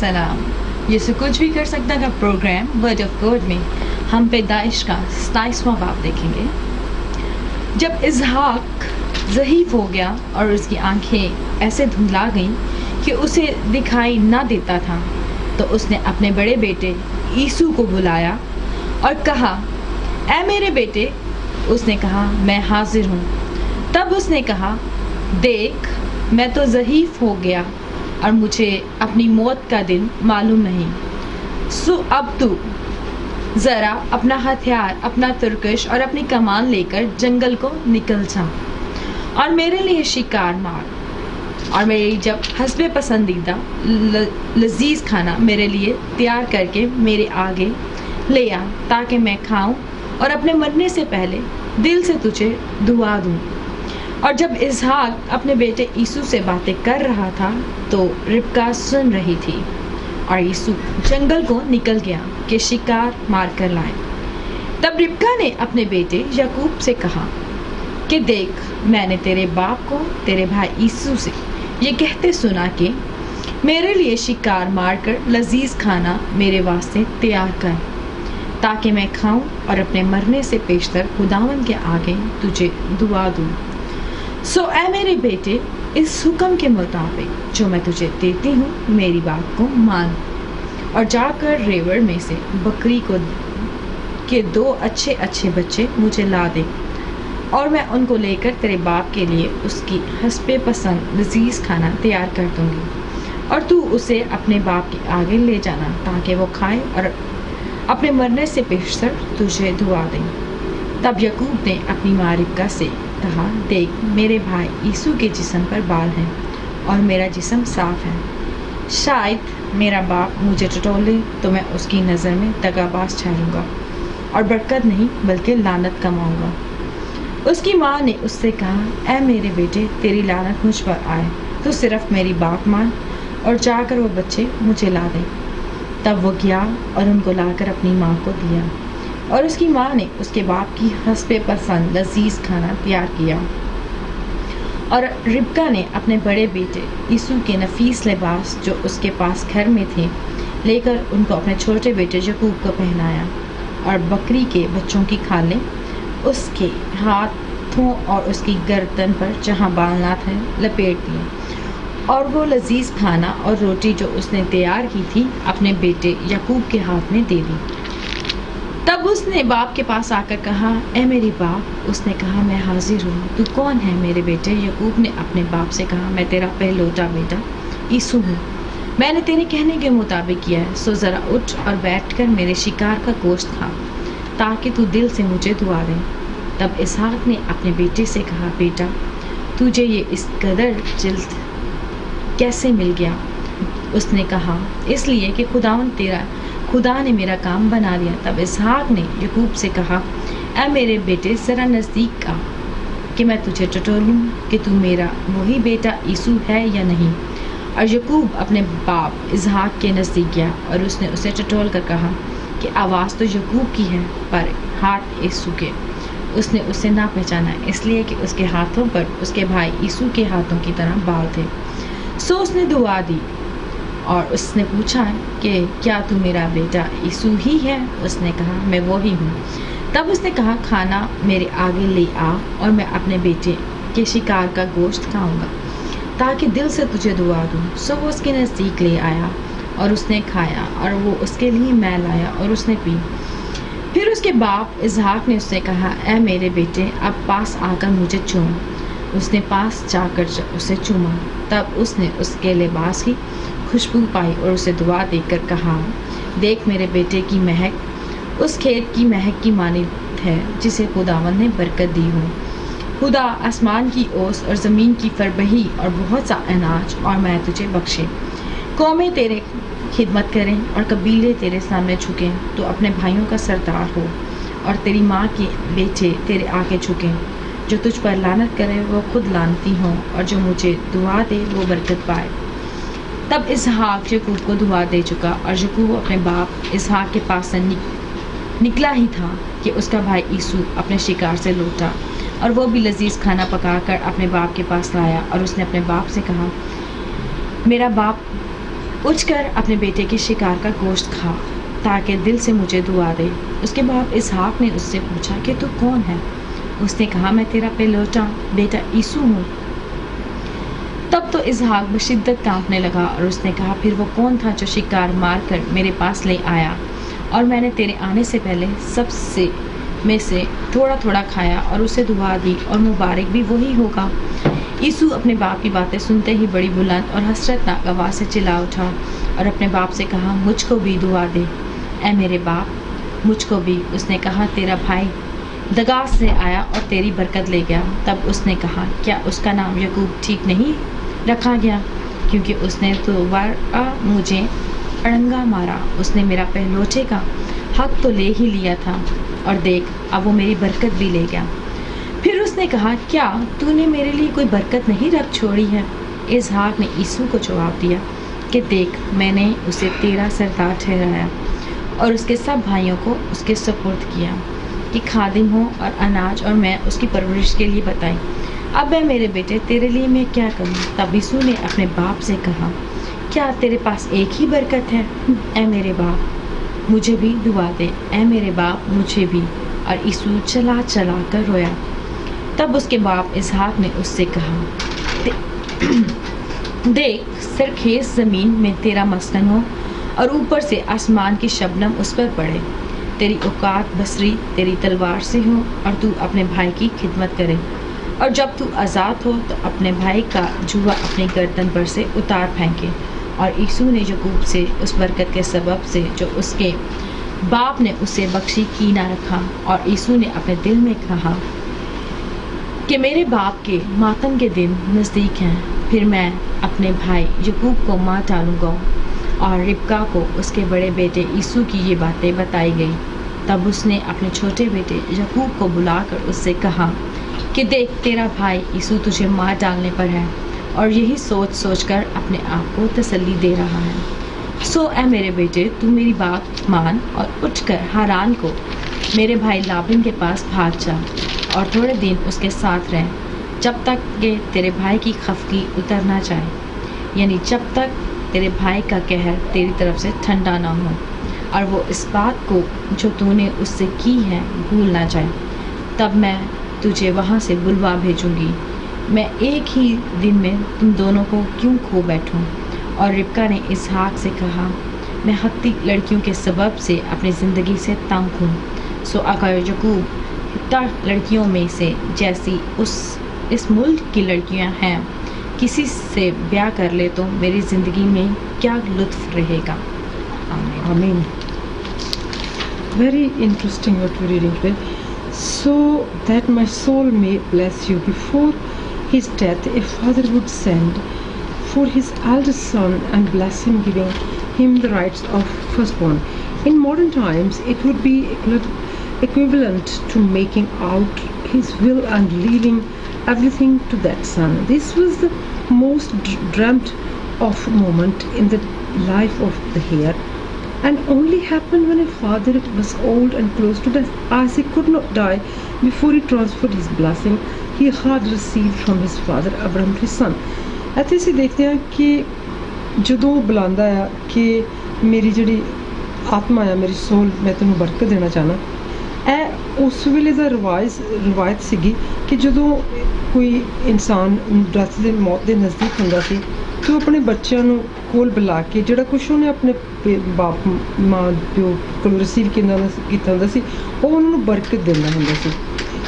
सलाम। यीशु कुछ भी कर सकता का प्रोग्राम वर्ड ऑफ गॉड में हम पैदाइश का 27वां बाब देखेंगे। जब इसहाक ज़ईफ़ हो गया और उसकी आंखें ऐसे धुंधला गईं कि उसे दिखाई ना देता था, तो उसने अपने बड़े बेटे ईसू को बुलाया और कहा, ऐ मेरे बेटे। उसने कहा, मैं हाजिर हूँ। तब उसने कहा, देख, मैं तो ज़ईफ़ हो गया और मुझे अपनी मौत का दिन मालूम नहीं। सो अब तू ज़रा अपना हथियार, अपना तुर्कश और अपनी कमान लेकर जंगल को निकल जा और मेरे लिए शिकार मार और मेरी जब हस्बे पसंदीदा लजीज खाना मेरे लिए तैयार करके मेरे आगे ले आ, ताकि मैं खाऊं और अपने मरने से पहले दिल से तुझे दुआ दूं। और जब इसहाक अपने बेटे ईसू से बातें कर रहा था, तो रिबका सुन रही थी और ईसू जंगल को निकल गया कि शिकार मार कर लाए। तब रिबका ने अपने बेटे याकूब से कहा कि देख, मैंने तेरे बाप को तेरे भाई ईसू से ये कहते सुना कि मेरे लिए शिकार मारकर लजीज खाना मेरे वास्ते तैयार कर, ताकि मैं खाऊं और अपने मरने से पेशतर खुदावन के आगे तुझे दुआ दूं। सो ऐ मेरे बेटे, इस हुक्म के मुताबिक जो मैं तुझे देती हूँ, मेरी बात को मान और जाकर रेवड़ में से बकरी को के 2 अच्छे अच्छे बच्चे मुझे ला दे और मैं उनको लेकर तेरे बाप के लिए उसकी हस्बे पसंद लजीज खाना तैयार कर दूंगी और तू उसे अपने बाप के आगे ले जाना, ताकि वो खाए और अपने मरने से पेशतर तुझे दुआ दे। तब याकूब ने अपनी माँ रिबका से कहा, देख, मेरे भाई ईसू के जिस्म पर बाल हैं और मेरा जिस्म साफ है। शायद मेरा बाप मुझे टटोले तो मैं उसकी नज़र में दगाबाज ठहरूंगा और बरकत नहीं बल्कि लानत कमाऊंगा। उसकी माँ ने उससे कहा, ऐ मेरे बेटे, तेरी लानत मुझ पर आए, तो सिर्फ मेरी बात मान और जाकर वो बच्चे मुझे ला दे। तब वो गया और उनको लाकर अपनी माँ को दिया और उसकी माँ ने उसके बाप की हस्बे पसंद लजीज खाना तैयार किया। और रिबका ने अपने बड़े बेटे ईसू के नफीस लिबास जो उसके पास घर में थे लेकर उनको अपने छोटे बेटे याकूब को पहनाया और बकरी के बच्चों की खालें उसके हाथों और उसकी गर्दन पर जहाँ बालना थे लपेट दिए और वो लजीज खाना और रोटी जो उसने तैयार की थी अपने बेटे याकूब के हाथ में दे दी। तब उसने बाप के पास आकर कहा, ऐ मेरी बाप। उसने कहा, मैं हाजिर हूँ, तू कौन है मेरे बेटे? याकूब ने अपने बाप से कहा, मैं तेरा पहलौठा बेटा ईसू हूँ। मैंने तेरे कहने के मुताबिक किया है, सो ज़रा उठ और बैठकर मेरे शिकार का गोश्त खा, ताकि तू दिल से मुझे दुआ दे। तब इसहाक ने अपने बेटे से कहा, बेटा, तुझे ये इस कदर जल्द कैसे मिल गया? उसने कहा, इसलिए कि खुदा ने मेरा काम बना दिया। तब इसहाक ने याकूब से कहा, ऐ मेरे बेटे, ज़रा नज़दीक आ कि मैं तुझे टटोलूं कि तू मेरा वही बेटा ईसू है या नहीं। और याकूब अपने बाप इसहाक के नज़दीक गया और उसने उसे टटोल कर कहा कि आवाज़ तो याकूब की है, पर हाथ ईसू के। उसने उसे ना पहचाना, इसलिए कि उसके हाथों पर उसके भाई ईसू के हाथों की तरह बाल थे। सो उसने दुआ दी और उसने पूछा कि क्या तू मेरा बेटा ईसू ही है? उसने कहा, मैं वो ही हूँ। तब उसने कहा, खाना मेरे आगे ले आ और मैं अपने बेटे के शिकार का गोश्त खाऊंगा, ताकि दिल से तुझे दुआ दूँ। सो वो उसके नज़दीक ले आया और उसने खाया और वो उसके लिए मैं लाया और उसने पी। फिर उसके बाप इसहाक ने उससे कहा, ऐ मेरे बेटे, अब पास आकर मुझे चूम। उसने पास जाकर उसे चूमा। तब उसने उसके लिबास की खुशबू पाई और उसे दुआ देकर कहा, देख, मेरे बेटे की महक उस खेत की महक की मानिंद है जिसे खुदावन ने बरकत दी हो। खुदा आसमान की ओस और ज़मीन की फरबही और बहुत सा अनाज और मैं तुझे बख्शे। कौमें तेरे खिदमत करें और कबीले तेरे सामने झुकें। तो अपने भाइयों का सरदार हो और तेरी माँ के बेटे तेरे आगे झुकें। जो तुझ पर लानत करे वो खुद लानती हो और जो मुझे दुआ दे वो बरकत पाए। तब इसहाक याकूब को दुआ दे चुका और याकूब अपने बाप इसहाक के पास से निकला ही था कि उसका भाई ईसू अपने शिकार से लौटा और वो भी लजीज खाना पकाकर अपने बाप के पास लाया और उसने अपने बाप से कहा, मेरा बाप اٹھ کر اپنے بیٹے کے شکار کا گوشت کھا تاکہ دل سے مجھے دعا دے۔ اس کے بعد اسحاق نے اس سے پوچھا کہ تو کون ہے؟ اس نے کہا میں تیرا پہلوٹا بیٹا عیسو ہوں۔ تب تو اسحاق بشدت کانپنے لگا اور اس نے کہا پھر وہ کون تھا جو شکار مار کر میرے پاس لے آیا اور میں نے تیرے آنے سے پہلے سب سے میں سے تھوڑا تھوڑا کھایا اور اسے دعا دی اور مبارک بھی وہی ہوگا۔ عیسو اپنے باپ کی باتیں سنتے ہی بڑی بلند اور حسرتناک آواز سے چلا اٹھا اور اپنے باپ سے کہا مجھ کو بھی دعا دے اے میرے باپ، مجھ کو بھی۔ اس نے کہا تیرا بھائی دگاس سے آیا اور تیری برکت لے گیا۔ تب اس نے کہا کیا اس کا نام یعقوب ٹھیک نہیں رکھا گیا، کیونکہ اس نے دوبارہ مجھے اڑنگا مارا۔ اس نے میرا پہلوٹے کا حق تو لے ہی لیا تھا اور دیکھ اب وہ میری برکت بھی لے گیا۔ پھر اس نے کہا کیا تو نے میرے لیے کوئی برکت نہیں رکھ چھوڑی ہے؟ اسحاق نے عیسو کو جواب دیا کہ دیکھ میں نے اسے تیرا سردار ٹھہرایا اور اس کے سب بھائیوں کو اس کے سپرد کیا کہ خادم ہو اور اناج اور میں اس کی پرورش کے لیے بتائی۔ اب اے میرے بیٹے تیرے لیے میں کیا کروں؟ تب عیسو نے اپنے باپ سے کہا کیا تیرے پاس ایک ہی برکت ہے؟ اے میرے باپ مجھے بھی دعا دے، اے میرے باپ مجھے بھی۔ اور عیسو چلا چلا کر رویا۔ تب اس کے باپ اسحاق نے اس سے کہا دیکھ سرخیز زمین میں تیرا مسکن ہو اور اوپر سے آسمان کی شبنم اس پر پڑے، تیری اوقات بصری تیری تلوار سے ہو اور تو اپنے بھائی کی خدمت کرے، اور جب تو آزاد ہو تو اپنے بھائی کا جوا اپنی گردن پر سے اتار پھینکے۔ اور عیسو نے یعقوب سے اس برکت کے سبب سے جو اس کے باپ نے اسے بخشی کی نہ رکھا، اور عیسو نے اپنے دل میں کہا کہ میرے باپ کے ماتم کے دن نزدیک ہیں، پھر میں اپنے بھائی یعقوب کو مار ڈالوں گا۔ اور ربکا کو اس کے بڑے بیٹے عیسو کی یہ باتیں بتائی گئی۔ تب اس نے اپنے چھوٹے بیٹے یعقوب کو بلا کر اس سے کہا کہ دیکھ تیرا بھائی عیسو تجھے مار ڈالنے پر ہے اور یہی سوچ سوچ کر اپنے آپ کو تسلی دے رہا ہے۔ سو اے میرے بیٹے تو میری بات مان اور اٹھ کر ہاران کو میرے بھائی لابن کے پاس بھاگ جا اور تھوڑے دن اس کے ساتھ رہ جب تک کہ تیرے بھائی کی خفگی اتر نہ جائے، یعنی جب تک تیرے بھائی کا قہر تیری طرف سے ٹھنڈا نہ ہو اور وہ اس بات کو جو تو نے اس سے کی ہے بھول نہ جائے۔ تب میں تجھے وہاں سے بلوا بھیجوں گی۔ میں ایک ہی دن میں تم دونوں کو کیوں کھو بیٹھوں؟ اور ربکا نے اسحاق سے کہا میں ہتی لڑکیوں کے سبب سے اپنی زندگی سے تنگ ہوں، سو اگر یعقوب ہتا لڑکیوں میں سے جیسی اس ملک کی لڑکیاں ہیں کسی سے بیاہ کر لے تو میری زندگی میں کیا لطف رہے گا۔ آمین۔ Very interesting what we're reading today. So that my soul may bless you. Before his death, a father would send for his eldest son and bless him, giving him the rights of firstborn. In modern times, it would be equivalent to making out his will and leaving everything to that son. This was the most dreamt of moment in the life of the heir, and only happened when a father was old and close to death. Isaac could not die before he transferred his blessing he had received from his father Abraham to his son. ਇੱਥੇ ਅਸੀਂ ਦੇਖਦੇ ਹਾਂ ਕਿ ਜਦੋਂ ਉਹ ਬੁਲਾਉਂਦਾ ਆ ਕਿ ਮੇਰੀ ਜਿਹੜੀ ਆਤਮਾ ਆ ਮੇਰੀ ਸੋਲ ਮੈਂ ਤੈਨੂੰ ਬਰਕਤ ਦੇਣਾ ਚਾਹੁੰਦਾ, ਇਹ ਉਸ ਵੇਲੇ ਦਾ ਰਵਾਇਤ ਸੀਗੀ ਕਿ ਜਦੋਂ ਕੋਈ ਇਨਸਾਨ ਡੈਥ ਦੇ ਮੌਤ ਦੇ ਨਜ਼ਦੀਕ ਹੁੰਦਾ ਸੀ تو اپنے بچوں ਨੂੰ ਕੋਲ ਬੁਲਾ ਕੇ ਜਿਹੜਾ ਕੁਛ ਉਹਨੇ ਆਪਣੇ ਬਾਪ ਮਾਂ ਪਿਓ ਕੋਲ ਰਿਸੀਵ ਕੀਤਾ ਹੁੰਦਾ ਸੀ ਉਹ ਉਹਨਾਂ ਨੂੰ ਬਰਕਤ ਦਿੰਦਾ ਹੁੰਦਾ ਸੀ।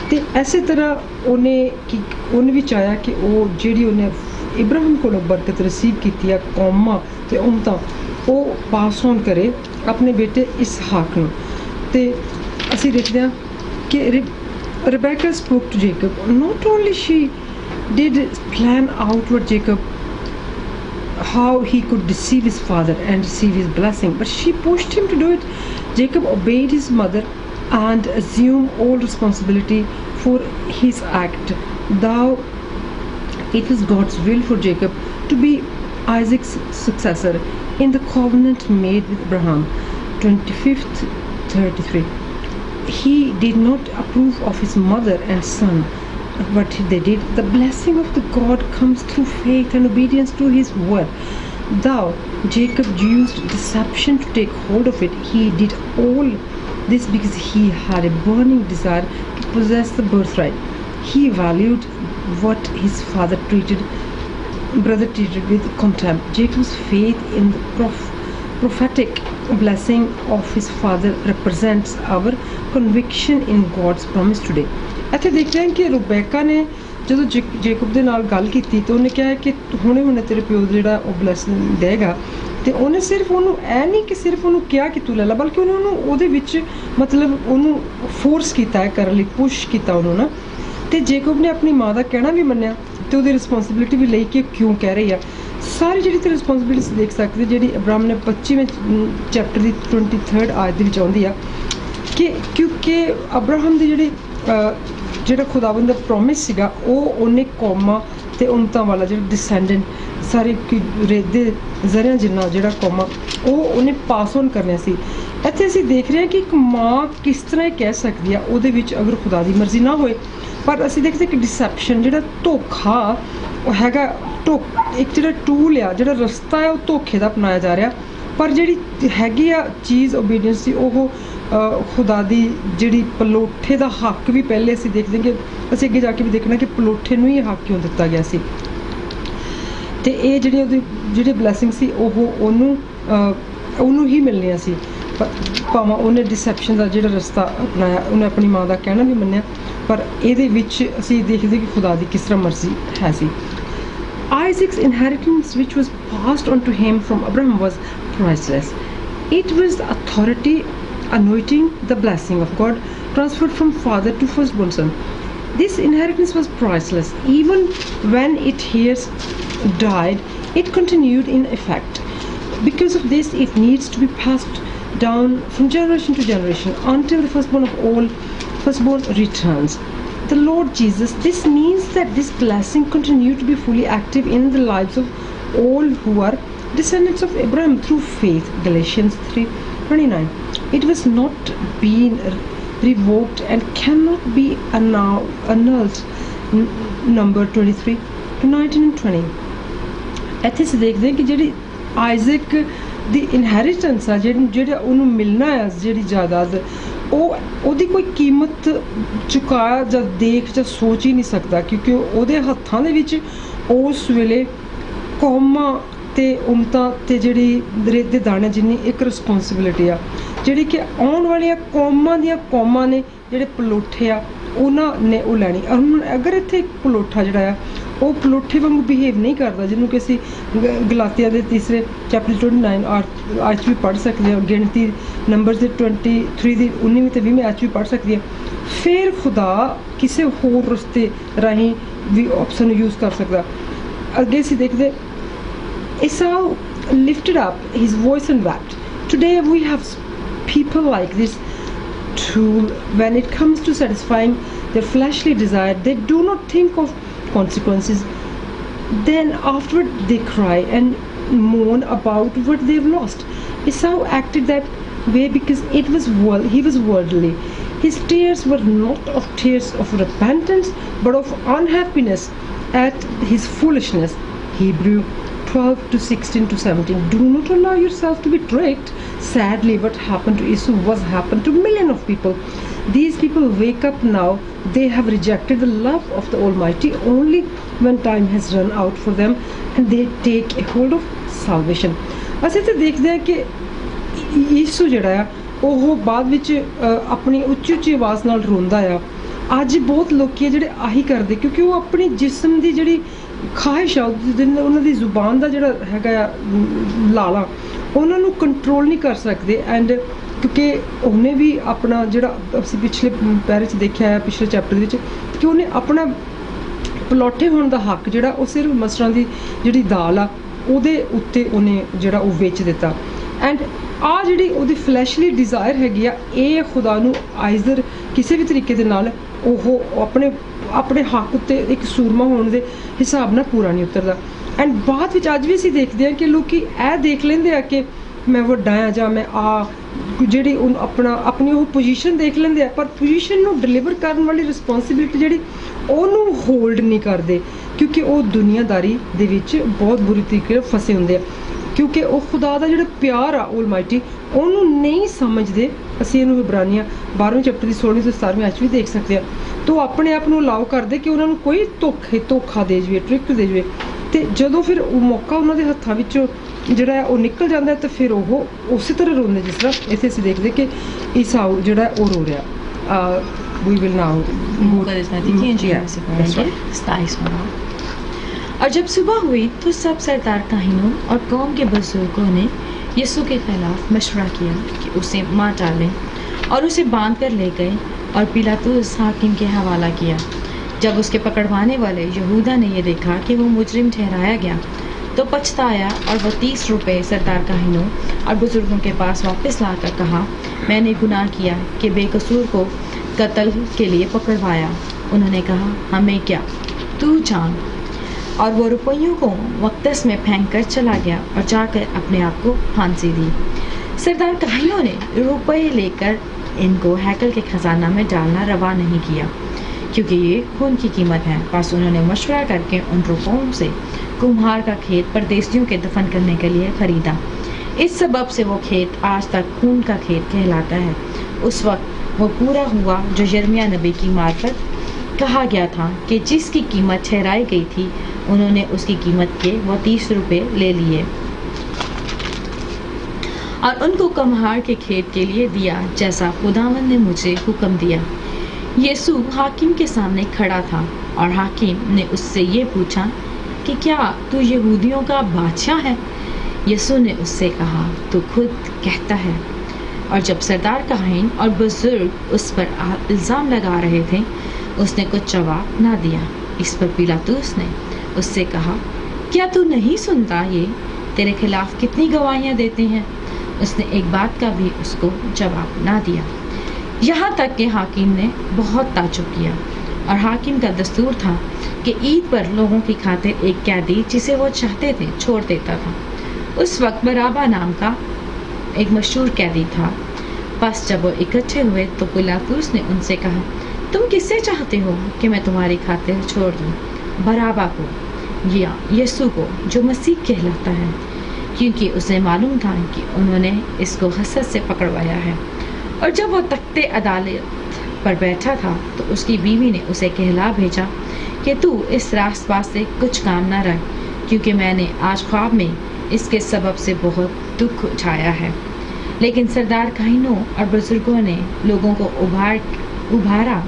ਅਤੇ ਇਸੇ ਤਰ੍ਹਾਂ ਉਹਨੇ ਵੀ ਚਾਹਿਆ ਕਿ ਉਹ ਜਿਹੜੀ ਉਹਨੇ ਇਬਰਾਹਿਮ ਕੋਲੋਂ ਬਰਕਤ ਰਿਸੀਵ ਕੀਤੀ ਆ ਕੌਮਾਂ ਅਤੇ ਉਮਤਾਂ ਉਹ ਪਾਸ ਔਨ ਕਰੇ ਆਪਣੇ ਬੇਟੇ ਇਸਹਾਕ ਨੂੰ। ਅਤੇ ਅਸੀਂ ਦੇਖਦੇ ਹਾਂ ਕਿ Rebecca spoke to Jacob. Not only she did plan out what Jacob how he could deceive his father and receive his blessing, but she pushed him to do it. Jacob obeyed his mother and assumed all responsibility for his act. Though it was God's will for Jacob to be Isaac's successor in the covenant made with Abraham. 25:33. He did not approve of his mother and son, but they did. The blessing of the God comes through faith and obedience to his word. Thou, Jacob, used deception to take hold of it. He did all this because he had a burning desire to possess the birthright. He valued what his brother treated with contempt. Jacob's faith in the prophetic blessing of his father represents our conviction in God's promise today. ਇੱਥੇ ਦੇਖਦੇ ਹਾਂ ਕਿ ਰੁਬੈਕਾ ਨੇ ਜਦੋਂ Jacob ਦੇ ਨਾਲ ਗੱਲ ਕੀਤੀ ਤਾਂ ਉਹਨੇ ਕਿਹਾ ਕਿ ਹੁਣੇ ਤੇਰੇ ਪਿਓ ਜਿਹੜਾ ਉਹ ਬਲੈਸਿੰਗ ਦੇਗਾ, ਤੇ ਉਹਨੇ ਸਿਰਫ ਉਹਨੂੰ ਇਹ ਨਹੀਂ ਕਿ ਸਿਰਫ ਉਹਨੂੰ ਕਿਹਾ ਕਿ ਤੂੰ ਲੈ ਲਾ, ਬਲਕਿ ਉਹਨੇ ਉਹਨੂੰ ਉਹਦੇ ਵਿੱਚ ਮਤਲਬ ਉਹਨੂੰ ਫੋਰਸ ਕੀਤਾ ਹੈ ਕਰਨ ਲਈ, ਪੁਸ਼ ਕੀਤਾ ਉਹਨੂੰ ਨਾ। ਤੇ ਜੇਕਬ ਨੇ ਆਪਣੀ ਮਾਂ ਦਾ ਕਹਿਣਾ ਵੀ ਮੰਨਿਆ ਤੇ ਉਹਦੀ ਰਿਸਪੌਂਸਿਬਿਲਿਟੀ ਵੀ ਲਈ ਕਿ ਕਿਉਂ ਕਹਿ ਰਹੀ ਆ। ਸਾਰੀ ਜਿਹੜੀ ਤੇ ਰਿਸਪੌਂਸਿਬਿਲਿਟੀ ਦੇਖ ਸਕਦੇ ਜਿਹੜੀ ਅਬਰਾਮ ਨੇ 25ਵੇਂ ਚੈਪਟਰ ਦੀ 23rd ਆਇਤ ਦੇ ਵਿੱਚ ਆਉਂਦੀ ਆ ਕਿ ਕਿਉਂਕਿ ਅਬਰਾਹਮ ਦੀ ਜਿਹੜਾ ਖੁਦਾਵੰਦ ਦਾ ਪ੍ਰੋਮਿਸ ਸੀਗਾ ਉਹ ਉਹਨੇ ਕੌਮਾਂ ਤੇ ਉਮਤਾਂ ਵਾਲਾ ਜਿਹੜਾ ਡਿਸੈਂਡੈਂਟ ਸਾਰੇ ਰੇਦੇ ਜ਼ਰਿਆਂ ਜਿੰਨਾ ਜਿਹੜਾ ਕੌਮਾਂ ਉਹ ਉਹਨੇ ਪਾਸ ਔਨ ਕਰਨੇ ਸੀ। ਇੱਥੇ ਅਸੀਂ ਦੇਖ ਰਹੇ ਹਾਂ ਕਿ ਇੱਕ ਮਾਂ ਕਿਸ ਤਰ੍ਹਾਂ ਇਹ ਕਹਿ ਸਕਦੀ ਆ ਉਹਦੇ ਵਿੱਚ ਅਗਰ ਖੁਦਾ ਦੀ ਮਰਜ਼ੀ ਨਾ ਹੋਏ। ਪਰ ਅਸੀਂ ਦੇਖਦੇ ਕਿ ਡਿਸੈਪਸ਼ਨ ਜਿਹੜਾ ਧੋਖਾ ਉਹ ਹੈਗਾ, ਇੱਕ ਜਿਹੜਾ ਟੂਲ ਆ, ਜਿਹੜਾ ਰਸਤਾ ਹੈ ਉਹ ਧੋਖੇ ਦਾ ਅਪਣਾਇਆ ਜਾ ਰਿਹਾ। ਪਰ ਜਿਹੜੀ ਹੈਗੀ ਆ ਚੀਜ਼ ਓਬੀਡੀਐਂਸ ਦੀ ਉਹ ਖੁਦਾ ਦੀ ਜਿਹੜੀ ਪਲੋਠੇ ਦਾ ਹੱਕ ਵੀ ਪਹਿਲੇ ਅਸੀਂ ਦੇਖਦੇ ਕਿ ਅਸੀਂ ਅੱਗੇ ਜਾ ਕੇ ਵੀ ਦੇਖਣਾ ਕਿ ਪਲੋਠੇ ਨੂੰ ਹੀ ਹੱਕ ਕਿਉਂ ਦਿੱਤਾ ਗਿਆ ਸੀ। ਤੇ ਇਹ ਜਿਹੜੀ ਉਹਦੀ ਜਿਹੜੀ ਬਲੈਸਿੰਗ ਸੀ ਉਹ ਉਹਨੂੰ ਹੀ ਮਿਲਣੀਆਂ ਸੀ, ਭਾਵੇਂ ਉਹਨੇ ਡਿਸੈਪਸ਼ਨ ਦਾ ਜਿਹੜਾ ਰਸਤਾ ਅਪਣਾਇਆ, ਉਹਨੇ ਆਪਣੀ ਮਾਂ ਦਾ ਕਹਿਣਾ ਵੀ ਮੰਨਿਆ, ਪਰ ਇਹਦੇ ਵਿੱਚ ਅਸੀਂ ਦੇਖਦੇ ਕਿ ਖੁਦਾ ਦੀ ਕਿਸ ਤਰ੍ਹਾਂ ਮਰਜ਼ੀ ਹੈ ਸੀ। Isaac's inheritance, which was passed on to him from Abraham, was priceless. It was the authority anointing the blessing of God transferred from father to firstborn son. This inheritance was priceless. Even when its heirs died, it continued in effect. Because of this, it needs to be passed down from generation to generation until the firstborn returns, the Lord Jesus. This means that this blessing continued to be fully active in the lives of all who are descendants of Abraham through faith. Galatians 3:29. It was not being revoked and cannot be annulled. Number 23 to 19 and 20. ਇੱਥੇ ਅਸੀਂ ਦੇਖਦੇ ਹਾਂ ਕਿ ਜਿਹੜੀ Isaac ਦੀ inheritance ਆ, ਜਿਹੜਾ ਉਹਨੂੰ ਮਿਲਣਾ ਹੈ ਜਿਹੜੀ ਜਾਇਦਾਦ, ਉਹਦੀ ਕੋਈ ਕੀਮਤ ਚੁਕਾ ਜਾਂ ਦੇਖ ਜਾਂ ਸੋਚ ਹੀ ਨਹੀਂ ਸਕਦਾ, ਕਿਉਂਕਿ ਉਹਦੇ ਹੱਥਾਂ ਦੇ ਵਿੱਚ ਉਸ ਵੇਲੇ ਕੌਮਾਂ ਤੇ ਉਮਤਾਂ ਤੇ ਜਿਹੜੀ ਰੇਤ ਦੇ ਦਾਣੇ ਜਿੰਨੀ ਇੱਕ ਰਿਸਪੌਂਸਿਬਿਲਿਟੀ ਆ, ਜਿਹੜੀ ਕਿ ਆਉਣ ਵਾਲੀਆਂ ਕੌਮਾਂ ਨੇ ਜਿਹੜੇ ਪਲੋਠੇ ਆ ਉਹਨਾਂ ਨੇ ਉਹ ਲੈਣੀ। ਹੁਣ ਅਗਰ ਇੱਥੇ ਇੱਕ ਪਲੋਠਾ ਜਿਹੜਾ ਆ ਉਹ ਪਲੋਠੇ ਵਾਂਗੂ ਬਿਹੇਵ ਨਹੀਂ ਕਰਦਾ, ਜਿਹਨੂੰ ਕਿ ਅਸੀਂ ਗਲਾਤੀਆ ਦੇ 3 ਚੈਪਟਰ 29 ਅੱਜ ਵੀ ਪੜ੍ਹ ਸਕਦੇ ਹਾਂ, ਗਿਣਤੀ ਨੰਬਰ ਦੇ 23 ਦੀ 19ਵੀਂ ਤੇ 20ਵੀਂ ਅੱਜ ਵੀ ਪੜ੍ਹ ਸਕਦੀ ਹਾਂ। ਫਿਰ ਖੁਦਾ ਕਿਸੇ ਹੋਰ ਰਸਤੇ ਰਾਹੀਂ ਵੀ ਆਪਸ਼ਨ ਨੂੰ ਯੂਜ਼ ਕਰ ਸਕਦਾ। ਅੱਗੇ ਅਸੀਂ ਦੇਖਦੇ Esau lifted up his voice and wept. Today we have people like this tool. When it comes to satisfying their fleshly desire, they do not think of consequences. Then afterward they cry and mourn about what they've lost. Esau acted that way because he was worldly. His tears were not of tears of repentance but of unhappiness at his foolishness. Hebrew 12 to 16 to 17. Do not allow yourself to be tricked. Sadly, what happened to Esau was happened to millions of people. These people wake up now. They have rejected the love of the Almighty only when time has run out for them and they take a hold of salvation. ਅਸੀਂ ਤਾਂ ਦੇਖਦੇ ਹਾਂ ਕਿ ਯਿਸੂ ਜਿਹੜਾ ਆ ਉਹ ਬਾਅਦ ਵਿੱਚ ਆਪਣੀ ਉੱਚੀ ਆਵਾਜ਼ ਨਾਲ ਰੋਂਦਾ ਆ। ਅੱਜ ਬਹੁਤ ਲੋਕੀ ਜਿਹੜੇ ਆਹੀ ਕਰਦੇ, ਕਿਉਂਕਿ ਉਹ ਆਪਣੀ ਜਿਸਮ ਦੀ ਜਿਹੜੀ ਖਾਹਿਸ਼ ਆ, ਉਹਨਾਂ ਦੀ ਜ਼ੁਬਾਨ ਦਾ ਜਿਹੜਾ ਹੈਗਾ ਆ ਲਾਲਾ, ਉਹਨਾਂ ਨੂੰ ਕੰਟਰੋਲ ਨਹੀਂ ਕਰ ਸਕਦੇ। ਐਂਡ ਕਿਉਂਕਿ ਉਹਨੇ ਵੀ ਆਪਣਾ ਜਿਹੜਾ ਅਸੀਂ ਪਿਛਲੇ ਪੈਰੇ 'ਚ ਦੇਖਿਆ ਹੈ, ਪਿਛਲੇ ਚੈਪਟਰ ਦੇ ਵਿੱਚ, ਕਿ ਉਹਨੇ ਆਪਣਾ ਪਲੋਠੇ ਹੋਣ ਦਾ ਹੱਕ ਜਿਹੜਾ ਉਹ ਸਿਰਫ ਮਸਰਾਂ ਦੀ ਜਿਹੜੀ ਦਾਲ ਆ ਉਹਦੇ ਉੱਤੇ ਉਹਨੇ ਜਿਹੜਾ ਉਹ ਵੇਚ ਦਿੱਤਾ। ਐਂਡ ਆਹ ਜਿਹੜੀ ਉਹਦੀ ਫਲੈਸ਼ਲੀ ਡਿਜ਼ਾਇਰ ਹੈਗੀ ਆ, ਇਹ ਖੁਦਾ ਨੂੰ ਆਇਜ਼ਰ ਕਿਸੇ ਵੀ ਤਰੀਕੇ ਦੇ ਨਾਲ ਉਹ ਆਪਣੇ ਹੱਕ ਉੱਤੇ ਇੱਕ ਸੂਰਮਾ ਹੋਣ ਦੇ ਹਿਸਾਬ ਨਾਲ ਪੂਰਾ ਨਹੀਂ ਉਤਰਦਾ। ਐਂਡ ਬਾਅਦ ਵਿੱਚ ਅੱਜ ਵੀ ਅਸੀਂ ਦੇਖਦੇ ਹਾਂ ਕਿ ਲੋਕੀ ਇਹ ਦੇਖ ਲੈਂਦੇ ਆ ਕਿ ਮੈਂ ਵੱਡਾ ਆ ਜਾਂ ਮੈਂ ਜਿਹੜੀ ਆਪਣੀ ਉਹ ਪੋਜੀਸ਼ਨ ਦੇਖ ਲੈਂਦੇ ਆ, ਪਰ ਪੋਜੀਸ਼ਨ ਨੂੰ ਡਿਲੀਵਰ ਕਰਨ ਵਾਲੀ ਰਿਸਪੌਂਸਿਬਿਲਿਟੀ ਜਿਹੜੀ ਉਹਨੂੰ ਹੋਲਡ ਨਹੀਂ ਕਰਦੇ, ਕਿਉਂਕਿ ਉਹ ਦੁਨੀਆਦਾਰੀ ਦੇ ਵਿੱਚ ਬਹੁਤ ਬੁਰੀ ਤਰੀਕੇ ਨਾਲ ਫਸੇ ਹੁੰਦੇ ਆ। ਕਿਉਂਕਿ ਉਹ ਖੁਦਾ ਦਾ ਜਿਹੜਾ ਪਿਆਰ ਆ ਆਲਮਾਈਟੀ ਉਹਨੂੰ ਨਹੀਂ ਸਮਝਦੇ। ਅਸੀਂ ਇਹਨੂੰ ਇਬਰਾਨੀਆਂ 12ਵੇਂ ਚੈਪਟਰ ਦੀ 16ਵੀਂ ਤੋਂ 17ਵੀਂ ਆਇਤ ਵੀ ਦੇਖ ਸਕਦੇ ਆ। ਤਾਂ ਉਹ ਆਪਣੇ ਆਪ ਨੂੰ ਅਲਾਓ ਕਰਦੇ ਕਿ ਉਹਨਾਂ ਨੂੰ ਕੋਈ ਧੋਖਾ ਦੇ ਜਾਵੇ, ਟ੍ਰਿਕ ਦੇ ਜਾਵੇ, ਤੇ ਜਦੋਂ ਫਿਰ ਉਹ ਮੌਕਾ ਉਹਨਾਂ ਦੇ ਹੱਥਾਂ ਵਿੱਚੋਂ ਜਿਹੜਾ ਹੈ ਉਹ ਨਿਕਲ ਜਾਂਦਾ ਤਾਂ ਫਿਰ ਉਹ ਉਸੇ ਤਰ੍ਹਾਂ ਰੋਂਦੇ ਜਿਸ ਤਰ੍ਹਾਂ ਇੱਥੇ ਅਸੀਂ ਦੇਖਦੇ ਕਿ ਈਸਾਊ ਜਿਹੜਾ ਉਹ ਰੋ ਰਿਹਾ। We will now اور جب صبح ہوئی تو سب سردار کاہنوں اور قوم کے بزرگوں نے یسوع کے خلاف مشورہ کیا کہ اسے مار ڈالیں، اور اسے باندھ کر لے گئے اور پیلاطس حاکم کے حوالہ کیا۔ جب اس کے پکڑوانے والے یہودا نے یہ دیکھا کہ وہ مجرم ٹھہرایا گیا تو پچھتایا، اور وہ 30 روپے سردار کاہنوں اور بزرگوں کے پاس واپس لا کر کہا، میں نے گناہ کیا کہ بے قصور کو قتل کے لیے پکڑوایا۔ انہوں نے کہا، ہمیں کیا، تو جان۔ اور وہ روپیوں کو مقدس میں پھینک کر چلا گیا اور جا کر اپنے آپ کو پھانسی دی۔ سردار کاہنوں نے روپے لے کر ان کو ہیکل کے خزانہ میں ڈالنا روا نہیں کیا، کیونکہ یہ خون کی قیمت ہے۔ بس انہوں نے مشورہ کر کے ان روپوں سے کمہار کا کھیت پردیسیوں کے دفن کرنے کے لیے خریدا۔ اس سبب سے وہ کھیت آج تک خون کا کھیت کہلاتا ہے۔ اس وقت وہ پورا ہوا جو یرمیاہ نبی کی معرفت کہا گیا تھا کہ جس کی قیمت ٹھہرائی گئی تھی انہوں نے اس کی قیمت کے وہ 30 روپے لے لیے اور ان کو کمہار کے کھیت کے لیے دیا، جیسا خداوند نے مجھے حکم دیا۔ یسوع حاکم کے سامنے کھڑا تھا اور حاکم نے اس سے یہ پوچھا کہ کیا تو یہودیوں کا بادشاہ ہے؟ یسوع نے اس سے کہا، تو خود کہتا ہے۔ اور جب سردار کاہن اور بزرگ اس پر الزام لگا رہے تھے اس نے کچھ جواب نہ دیا۔ اس پر پیلاطس نے اس سے کہا، کیا تو نہیں سنتا یہ تیرے خلاف کتنی گواہیاں دیتے ہیں؟ اس نے ایک بات کا بھی اس کو جواب نہ دیا، یہاں تک کہ حاکم نے بہت تعجب کیا۔ اور حاکم کا دستور تھا کہ عید پر لوگوں کی خاطر ایک قیدی جسے وہ چاہتے تھے چھوڑ دیتا تھا۔ اس وقت برابا نام کا ایک مشہور قیدی تھا۔ بس جب وہ اکٹھے ہوئے تو پیلاطس نے ان سے کہا، تم کس سے چاہتے ہو کہ میں تمہاری خاطر چھوڑ دوں، برابا کو یا یسوع کو جو مسیح کہلاتا ہے؟ کیونکہ اسے معلوم تھا کہ انہوں نے اس کو حسد سے پکڑوایا ہے۔ اور جب وہ تختے عدالت پر بیٹھا تھا تو اس کی بیوی نے اسے کہلا بھیجا کہ تو اس راست باز سے کچھ کام نہ رکھ، کیونکہ میں نے آج خواب میں اس کے سبب سے بہت دکھ اٹھایا ہے۔ لیکن سردار کاہنوں اور بزرگوں نے لوگوں کو ابھارا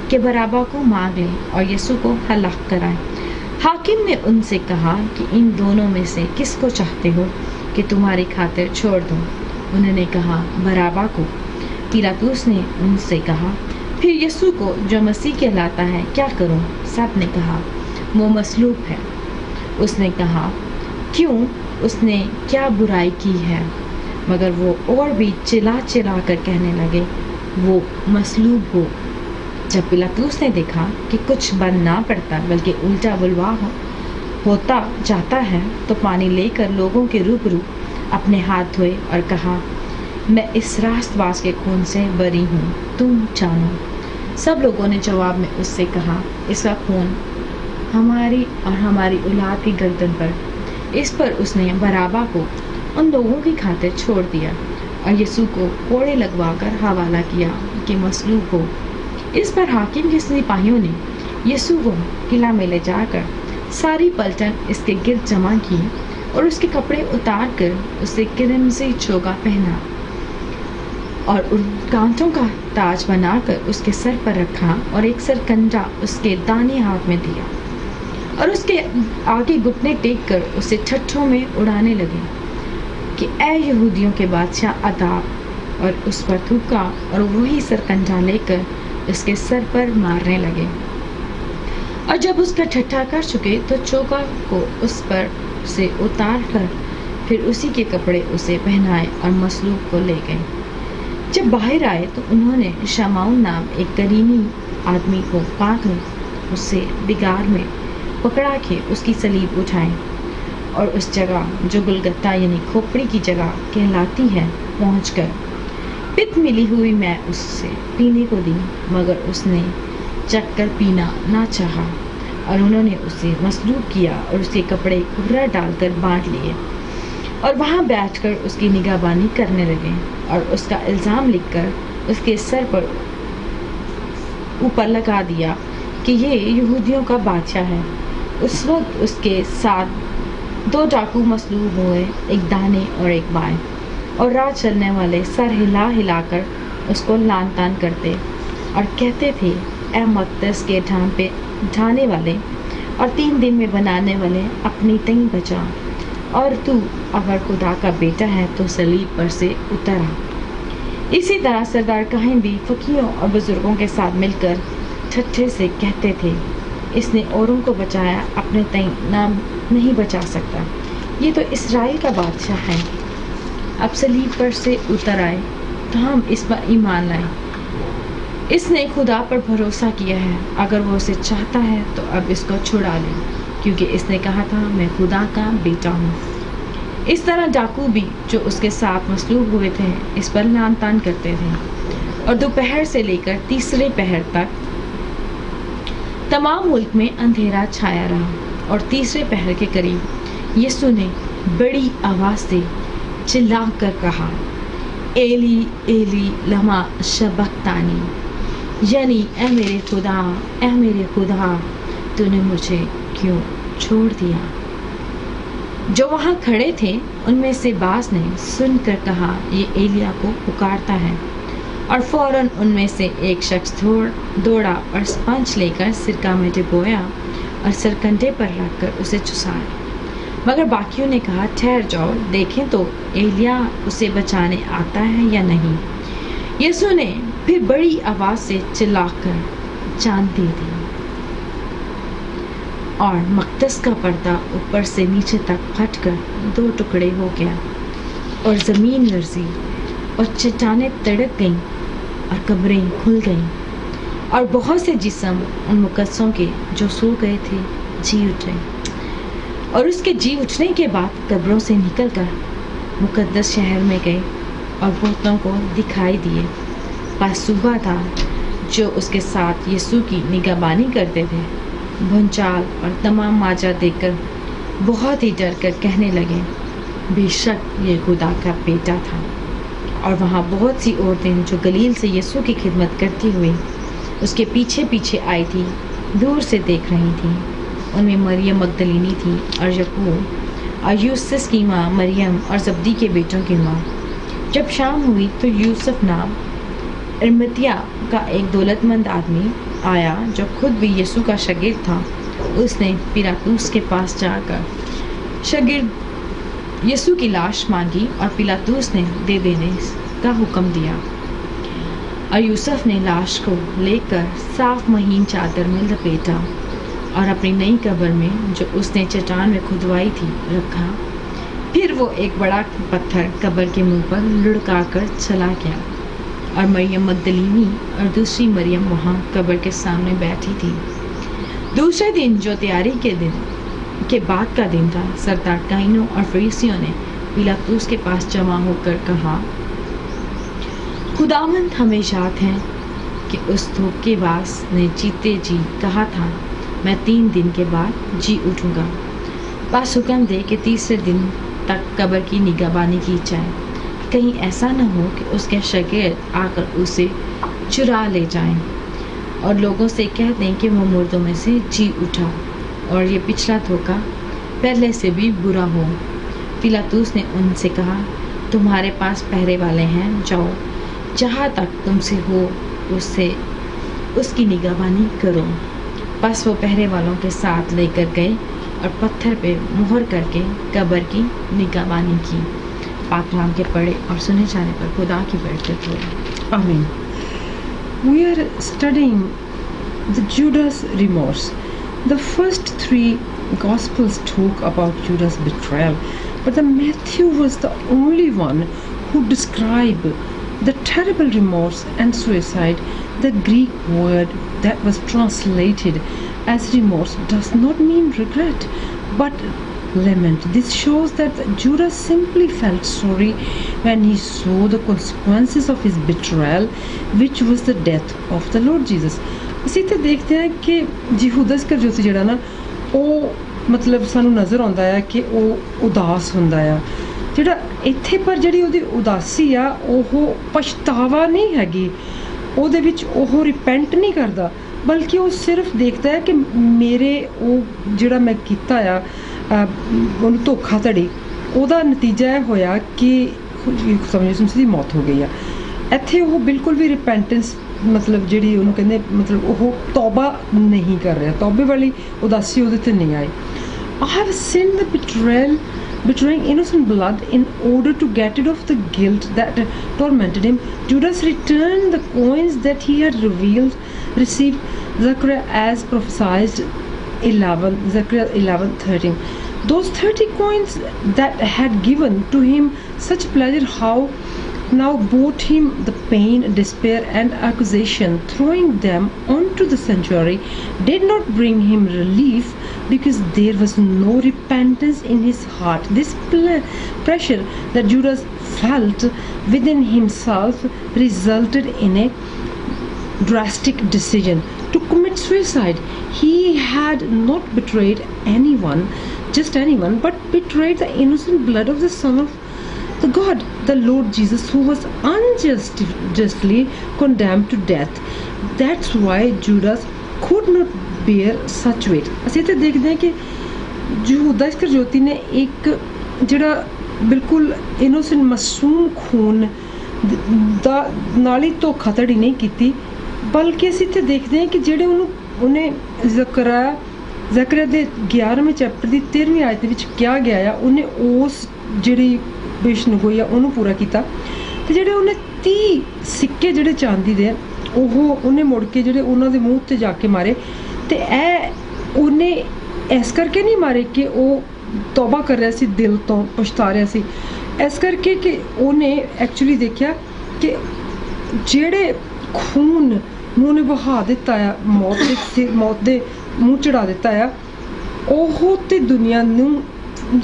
کہ برابا کو مانگ لیں اور یسوع کو ہلاک کرائیں۔ حاکم نے ان سے کہا کہ ان دونوں میں سے کس کو چاہتے ہو کہ تمہاری خاطر چھوڑ دوں؟ انہوں نے کہا، برابا کو۔ پیلاطس نے ان سے کہا، پھر یسوع کو جو مسیح کہلاتا ہے کیا کروں؟ سب نے کہا، وہ مصلوب ہے۔ اس نے کہا، کیوں؟ اس نے کیا برائی کی ہے؟ مگر وہ اور بھی چلا کر کہنے لگے، وہ مصلوب ہو۔ جب پیلاطس نے دیکھا کہ کچھ بن نہ پڑتا بلکہ الٹا بلوا ہوتا جاتا ہے تو پانی لے کر لوگوں کے روبرو اپنے ہاتھ دھوئے اور کہا، میں اس راست باز کے خون سے بری ہوں، تم جانو۔ سب لوگوں نے جواب میں اس سے کہا، اس کا خون ہماری اور ہماری اولاد کی گردن پر۔ اس پر اس نے برابا کو ان لوگوں کی خاطر چھوڑ دیا اور یسوع کو کوڑے لگوا کر حوالہ کیا کہ مصلوب ہو۔ اس پر حاکم کے سپاہیوں نے یسوع کو قلعہ میں لے جا کر ساری پلٹن اس کے گرد جمع کی اور اس کے کپڑے اتار کر اسے کرمزی چوگا پہنا اور ان کانٹوں کا تاج بنا کر اس کے سر پر رکھا اور ایک سرکنڈا اس کے دائیں ہاتھ میں دیا اور اس کے آگے گھٹنے ٹیک کر اسے ٹھٹھوں میں اڑانے لگے کہ اے یہودیوں کے بادشاہ عذاب، اور اس پر تھوکا اور وہی سرکنڈا لے کر اس کے سر پر مارنے لگے۔ اور جب اس کا ٹھٹھا کر چکے تو چوکا کو اس پر سے اتار کر پھر اسی کے کپڑے اسے پہنائے اور مصلوب کو لے گئے۔ جب باہر آئے تو انہوں نے شمعون نام ایک کرینی آدمی کو پا کر اسے بگار میں پکڑا کے اس کی صلیب اٹھائے اور اس جگہ جو گلگتہ یعنی کھوپڑی کی جگہ کہلاتی ہے پہنچ کر پت ملی ہوئی میں اس سے پینے کو دی، مگر اس نے چکھ کر پینا نہ چاہا، اور انہوں نے اسے مصلوب کیا اور اس کے کپڑے کھرا ڈال کر بانٹ لیے۔ اور وہاں بیٹھ کر اس کی نگہبانی کرنے لگے اور اس کا الزام لکھ کر اس کے سر پر اوپر لگا دیا کہ یہ یہودیوں کا بادشاہ ہے۔ اس وقت اس کے ساتھ 2 ڈاکو مسلوب ہوئے، ایک دانے اور ایک بائیں، اور راہ چلنے والے سر ہلا ہلا کر اس کو لان تان کرتے اور کہتے تھے، اے مقدس کے ڈھانے والے اور 3 دن میں بنانے والے، اپنی تئیں بچا، اور تو اگر خدا کا بیٹا ہے تو صلیب پر سے اتر آ۔ اسی طرح سردار کاہن بھی فقیہوں اور بزرگوں کے ساتھ مل کر ٹھٹھے سے کہتے تھے، اس نے اوروں کو بچایا، اپنے تئیں نام نہیں بچا سکتا، یہ تو اسرائیل کا بادشاہ ہے۔ اب صلیب پر سے اتر آئے تو ہم اس پر ایمان لائیں۔ اس نے خدا پر بھروسہ کیا ہے، اگر وہ اسے چاہتا ہے تو اب اس کو چھڑا لے، کیونکہ اس نے کہا تھا میں خدا کا بیٹا ہوں۔ اس طرح ڈاکو بھی جو اس کے ساتھ مصلوب ہوئے تھے اس پر لان تان کرتے تھے، اور دوپہر سے لے کر تیسرے پہر تک تمام ملک میں اندھیرا چھایا رہا، اور تیسرے پہر کے قریب یسوع نے بڑی آواز سے چلا کر کہا، ایلی ایلی لما شبختانی، یعنی اے میرے خدا تو نے مجھے کیوں چھوڑ دیا۔ جو وہاں کھڑے تھے ان میں سے بعض نے سن کر کہا، یہ ایلیا کو پکارتا ہے، اور فوراً ان میں سے ایک شخص دوڑا اور اسپنج لے کر سرکہ میں ڈبویا اور سرکنڈے پر رکھ کر اسے چسایا۔ مگر باقیوں نے کہا، ٹھہر جاؤ، دیکھیں تو ایلیا اسے بچانے آتا ہے یا نہیں۔ یسوع نے پھر بڑی آواز سے چلا کر جان دے دی، اور مقدس کا پردہ اوپر سے نیچے تک پھٹ کر 2 ٹکڑے ہو گیا، اور زمین لرزی اور چٹانیں تڑک گئیں اور قبریں کھل گئیں، اور بہت سے جسم ان مقدسوں کے جو سو گئے تھے جی اٹھے، اور اس کے جی اٹھنے کے بعد قبروں سے نکل کر مقدس شہر میں گئے اور بہتوں کو دکھائی دیے۔ پس صبح تھا، جو اس کے ساتھ یسوع کی نگہبانی کرتے تھے بھونچال اور تمام ماجرا دیکھ کر بہت ہی ڈر کر کہنے لگے، بے شک یہ خدا کا بیٹا تھا۔ اور وہاں بہت سی عورتیں جو گلیل سے یسوع کی خدمت کرتی ہوئی اس کے پیچھے پیچھے آئی تھی، دور سے دیکھ رہی تھیں۔ ان میں مریم مگدلینی تھی، اور یعقوب اور یوسف کی ماں مریم، اور زبدی کے بیٹوں کی ماں۔ جب شام ہوئی تو یوسف نام ارمتیا کا ایک دولت مند آدمی آیا جو خود بھی یسوع کا شاگرد تھا۔ اس نے پیلاطس کے پاس جا کر شاگرد یسوع کی لاش مانگی، اور پیلاطس نے دے دینے کا حکم دیا، اور یوسف نے لاش کو لے کر صاف مہین چادر میں لپیٹا اور اپنی نئی قبر میں جو اس نے چٹان میں کھدوائی تھی رکھا۔ پھر وہ ایک بڑا پتھر قبر کے منہ پر لڑکا کر چلا گیا، اور مریم مگدلینی اور دوسری مریم وہاں قبر کے سامنے بیٹھی تھی۔ دوسرے دن جو تیاری کے بعد کا دن تھا، سردار کاہنوں اور فریسیوں نے پیلاطس کے پاس جمع ہو کر کہا، خداوند ہمیں یاد ہے کہ اس دھوکے باز نے جیتے جی کہا تھا، میں 3 دن کے بعد جی اٹھوں گا۔ بس حکم دے کہ تیسرے دن تک قبر کی نگہبانی کی جائے، کہیں ایسا نہ ہو کہ اس کے شاگرد آ کر اسے چرا لے جائیں اور لوگوں سے کہہ دیں کہ وہ مردوں میں سے جی اٹھا، اور یہ پچھلا دھوکہ پہلے سے بھی برا ہو۔ پیلاطس نے ان سے کہا، تمہارے پاس پہرے والے ہیں، جاؤ، جہاں تک تم سے ہو اس کی نگہبانی کرو۔ بس وہ پہرے والوں کے ساتھ لے کر گئے اور پتھر پہ مہر کر کے قبر کی نگہبانی کی۔ پاک کلام کے پڑھے اور سنے جانے پر خدا کی برکت ہو۔ Amen. We are studying the Judas remorse. The first 3 Gospels talk about Judas' betrayal, but the Matthew was the only one who described the terrible remorse and suicide. The Greek word that was translated as remorse does not mean regret, but lament. This shows that Judas simply felt sorry when he saw the consequences of his betrayal, which was the death of the Lord Jesus. اسی تے دیکھتے ہیں کہ یہودس کا جو جڑا نا وہ مطلب سانو نظر آتا ہے کہ وہ اداس ہوندا ہے، ਜਿਹੜਾ ਇੱਥੇ ਪਰ ਜਿਹੜੀ ਉਹਦੀ ਉਦਾਸੀ ਆ ਉਹ ਪਛਤਾਵਾ ਨਹੀਂ ਹੈਗੀ, ਉਹਦੇ ਵਿੱਚ ਉਹ ਰਿਪੈਂਟ ਨਹੀਂ ਕਰਦਾ, ਬਲਕਿ ਉਹ ਸਿਰਫ ਦੇਖਦਾ ਹੈ ਕਿ ਮੇਰੇ ਉਹ ਜਿਹੜਾ ਮੈਂ ਕੀਤਾ ਆ ਉਹਨੂੰ ਧੋਖਾਧੜੀ, ਉਹਦਾ ਨਤੀਜਾ ਇਹ ਹੋਇਆ ਕਿ ਸਮਝੋ ਦੀ ਮੌਤ ਹੋ ਗਈ ਆ। ਇੱਥੇ ਉਹ ਬਿਲਕੁਲ ਵੀ ਰਿਪੈਂਟੈਂਸ ਮਤਲਬ ਜਿਹੜੀ ਉਹਨੂੰ ਕਹਿੰਦੇ ਮਤਲਬ ਉਹ ਤੌਬਾ ਨਹੀਂ ਕਰ ਰਿਹਾ, ਤੌਬੇ ਵਾਲੀ ਉਦਾਸੀ ਉਹਦੇ 'ਤੇ ਨਹੀਂ ਆਈ। I have sinned the betraying innocent blood in order to get rid of the guilt that tormented him. Judas returned the coins that he had received Zechariah as prophesied 11, Zechariah 11:13. Those 30 coins that had given to him such pleasure, how now brought him the pain, despair, and accusation. Throwing them onto the sanctuary did not bring him relief, because there was no repentance in his heart. This pressure that Judas felt within himself resulted in a drastic decision to commit suicide. He had not betrayed anyone, just anyone, but betrayed the innocent blood of the Son of the God, the Lord Jesus, who was unjustly condemned to death. That's why Judas could not bear such weight. ਅਸੀਂ ਤਾਂ ਦੇਖਦੇ ਹਾਂ ਕਿ ਯਹੂਦਾ ਇਸਕਰਯੋਤੀ ਨੇ ਇੱਕ ਜਿਹੜਾ ਬਿਲਕੁਲ innocent ਮਾਸੂਮ ਖੂਨ ਦਾ ਨਾਲ ਹੀ ਧੋਖਾਧੜੀ ਨਹੀਂ ਕੀਤੀ, ਬਲਕਿ ਅਸੀਂ ਇੱਥੇ ਦੇਖਦੇ ਹਾਂ ਕਿ ਜਿਹੜੇ ਉਹਨੇ ਜ਼ਕਰਿਆ ਦੇ 11ਵੇਂ ਚੈਪਟਰ ਦੀ 13ਵੀਂ ਆਇਤ ਦੇ ਵਿੱਚ ਕਿਹਾ ਗਿਆ ਆ, ਉਹਨੇ ਉਸ ਜਿਹੜੀ ਪੇਸ਼ਨਗੋਈ ਆ ਉਹਨੂੰ ਪੂਰਾ ਕੀਤਾ। ਤੇ ਜਿਹੜੇ ਉਹਨੇ 30 ਸਿੱਕੇ ਜਿਹੜੇ ਚਾਂਦੀ ਦੇ ਉਹਨੇ ਮੁੜ ਕੇ ਜਿਹੜੇ ਉਹਨਾਂ ਦੇ ਮੂੰਹ 'ਤੇ ਜਾ ਕੇ ਮਾਰੇ, ਤੇ ਇਹ ਉਹਨੇ ਇਸ ਕਰਕੇ ਨਹੀਂ ਮਾਰੇ ਕਿ ਉਹ ਤੌਬਾ ਕਰ ਰਿਹਾ ਸੀ, ਦਿਲ ਤੋਂ ਪਛਤਾ ਰਿਹਾ ਸੀ, ਇਸ ਕਰਕੇ ਕਿ ਉਹਨੇ ਐਕਚੁਅਲੀ ਦੇਖਿਆ ਕਿ ਜਿਹੜੇ ਖੂਨ ਨੂੰ ਉਹਨੇ ਵਹਾ ਦਿੱਤਾ ਆ, ਮੌਤ ਦੇ ਮੂੰਹ ਚੜਾ ਦਿੱਤਾ ਆ, ਉਹ ਤੇ ਦੁਨੀਆ ਨੂੰ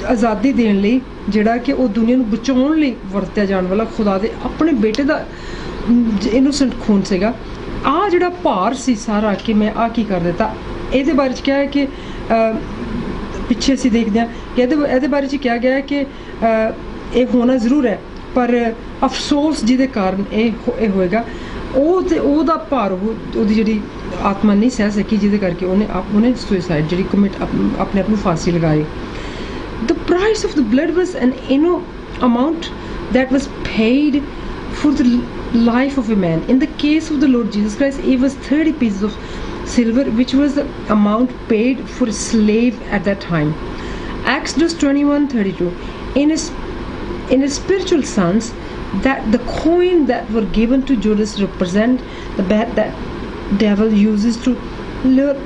ਆਜ਼ਾਦੀ ਦੇਣ ਲਈ, ਜਿਹੜਾ ਕਿ ਉਹ ਦੁਨੀਆ ਨੂੰ ਬਚਾਉਣ ਲਈ ਵਰਤਿਆ ਜਾਣ ਵਾਲਾ ਖੁਦਾ ਦੇ ਆਪਣੇ ਬੇਟੇ ਦਾ ਇਨੋਸੈਂਟ ਖੂਨ ਸੀਗਾ। ਆਹ ਜਿਹੜਾ ਭਾਰ ਸੀ ਸਾਰਾ ਕਿ ਮੈਂ ਆਹ ਕੀ ਕਰ ਦਿੱਤਾ, ਇਹਦੇ ਬਾਰੇ 'ਚ ਕਿਹਾ ਹੈ ਕਿ ਪਿੱਛੇ ਅਸੀਂ ਦੇਖਦੇ ਹਾਂ ਕਿ ਇਹਦੇ ਬਾਰੇ 'ਚ ਕਿਹਾ ਗਿਆ ਹੈ ਕਿ ਇਹ ਹੋਣਾ ਜ਼ਰੂਰ ਹੈ, ਪਰ ਅਫਸੋਸ ਜਿਹਦੇ ਕਾਰਨ ਇਹ ਹੋਏਗਾ, ਉਹਦਾ ਭਾਰ ਉਹਦੀ ਜਿਹੜੀ ਆਤਮਾ ਨਹੀਂ ਸਹਿ ਸਕੀ, ਜਿਹਦੇ ਕਰਕੇ ਉਹਨੇ ਸੁਸਾਈਡ ਜਿਹੜੀ ਕਮਿਟ ਆਪਣੇ ਆਪ ਨੂੰ ਫਾਂਸੀ ਲਗਾਈ। The price of the blood was an amount that was paid for the life of a man. In the case of the Lord Jesus Christ, it was 30 pieces of silver, which was the amount paid for a slave at that time. Exodus 21:32. In a spiritual sense, that the coin that were given to Judas represent the bad that devil uses to lure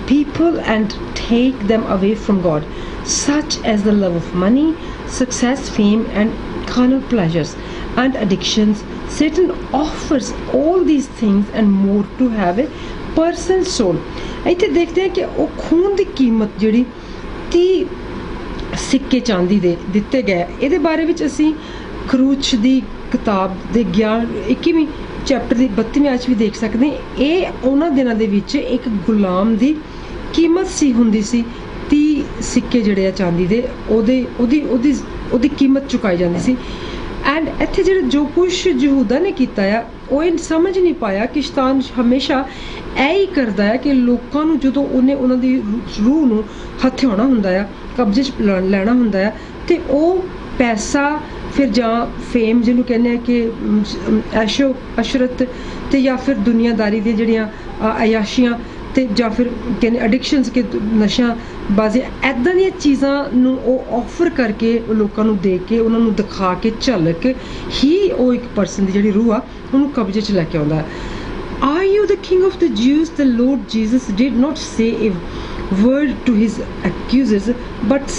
people and take them away from God, such as the love of money, success, fame, and carnal pleasures and addictions. Satan offers all these things and more to have a person's soul. ਇੱਥੇ ਦੇਖਦੇ ਹਾਂ ਕਿ ਉਹ ਖੂਨ ਦੀ ਕੀਮਤ ਜਿਹੜੀ 30 ਸਿੱਕੇ ਚਾਂਦੀ ਦੇ ਦਿੱਤੇ ਗਏ, ਇਹਦੇ ਬਾਰੇ ਵਿੱਚ ਅਸੀਂ ਖਰੂਚ ਦੀ ਕਿਤਾਬ ਦੇ 21ਵੀਂ ਚੈਪਟਰ ਦੀ 32ਵੀਂ ਆਇਤ ਵੀ ਦੇਖ ਸਕਦੇ ਹਾਂ। ਇਹ ਉਹਨਾਂ ਦਿਨਾਂ ਦੇ ਵਿੱਚ ਇੱਕ ਗੁਲਾਮ ਦੀ ਕੀਮਤ ਸੀ ਹੁੰਦੀ ਸੀ, 30 ਸਿੱਕੇ ਜਿਹੜੇ ਆ ਚਾਂਦੀ ਦੇ, ਉਹਦੀ ਕੀਮਤ ਚੁਕਾਈ ਜਾਂਦੀ ਸੀ। ਐਂਡ ਇੱਥੇ ਜਿਹੜਾ ਜੋ ਕੁਛ ਯਹੂਦਾ ਨੇ ਕੀਤਾ ਆ, ਉਹ ਇਹ ਸਮਝ ਨਹੀਂ ਪਾਇਆ ਕਿ ਸ਼ੈਤਾਨ ਹਮੇਸ਼ਾ ਇਹ ਹੀ ਕਰਦਾ ਹੈ ਕਿ ਲੋਕਾਂ ਨੂੰ ਜਦੋਂ ਉਹਨੇ ਉਹਨਾਂ ਦੀ ਰੂਹ ਨੂੰ ਹਥਿਆਉਣਾ ਹੁੰਦਾ ਆ, ਕਬਜ਼ੇ 'ਚ ਲੈਣਾ ਹੁੰਦਾ ਆ, ਤੇ ਉਹ ਪੈਸਾ ਫਿਰ ਜਾਂ ਫੇਮ ਜਿਹਨੂੰ ਕਹਿੰਦੇ ਆ ਕਿ ਐਸ਼ੋ ਅਸ਼ਰਤ, ਤੇ ਜਾਂ ਫਿਰ ਦੁਨੀਆਦਾਰੀ ਦੀਆਂ ਜਿਹੜੀਆਂ ਅਯਾਸ਼ੀਆਂ, ਤੇ ਜਾਂ ਫਿਰ ਕਹਿੰਦੇ ਐਡਿਕਸ਼ਨਸ ਕਿ ਨਸ਼ਾ ਬਾਜ਼ੀ, ਇੱਦਾਂ ਦੀਆਂ ਚੀਜ਼ਾਂ ਨੂੰ ਉਹ ਆਫਰ ਕਰਕੇ ਲੋਕਾਂ ਨੂੰ ਦੇ ਕੇ ਉਹਨਾਂ ਨੂੰ ਦਿਖਾ ਕੇ ਝਲਕ ਹੀ ਉਹ ਇੱਕ ਪਰਸਨ ਦੀ ਜਿਹੜੀ ਰੂਹ ਆ ਉਹਨੂੰ ਕਬਜ਼ੇ 'ਚ ਲੈ ਕੇ ਆਉਂਦਾ। Are you the king of the Jews? The Lord Jesus did not say a word to his accusers, but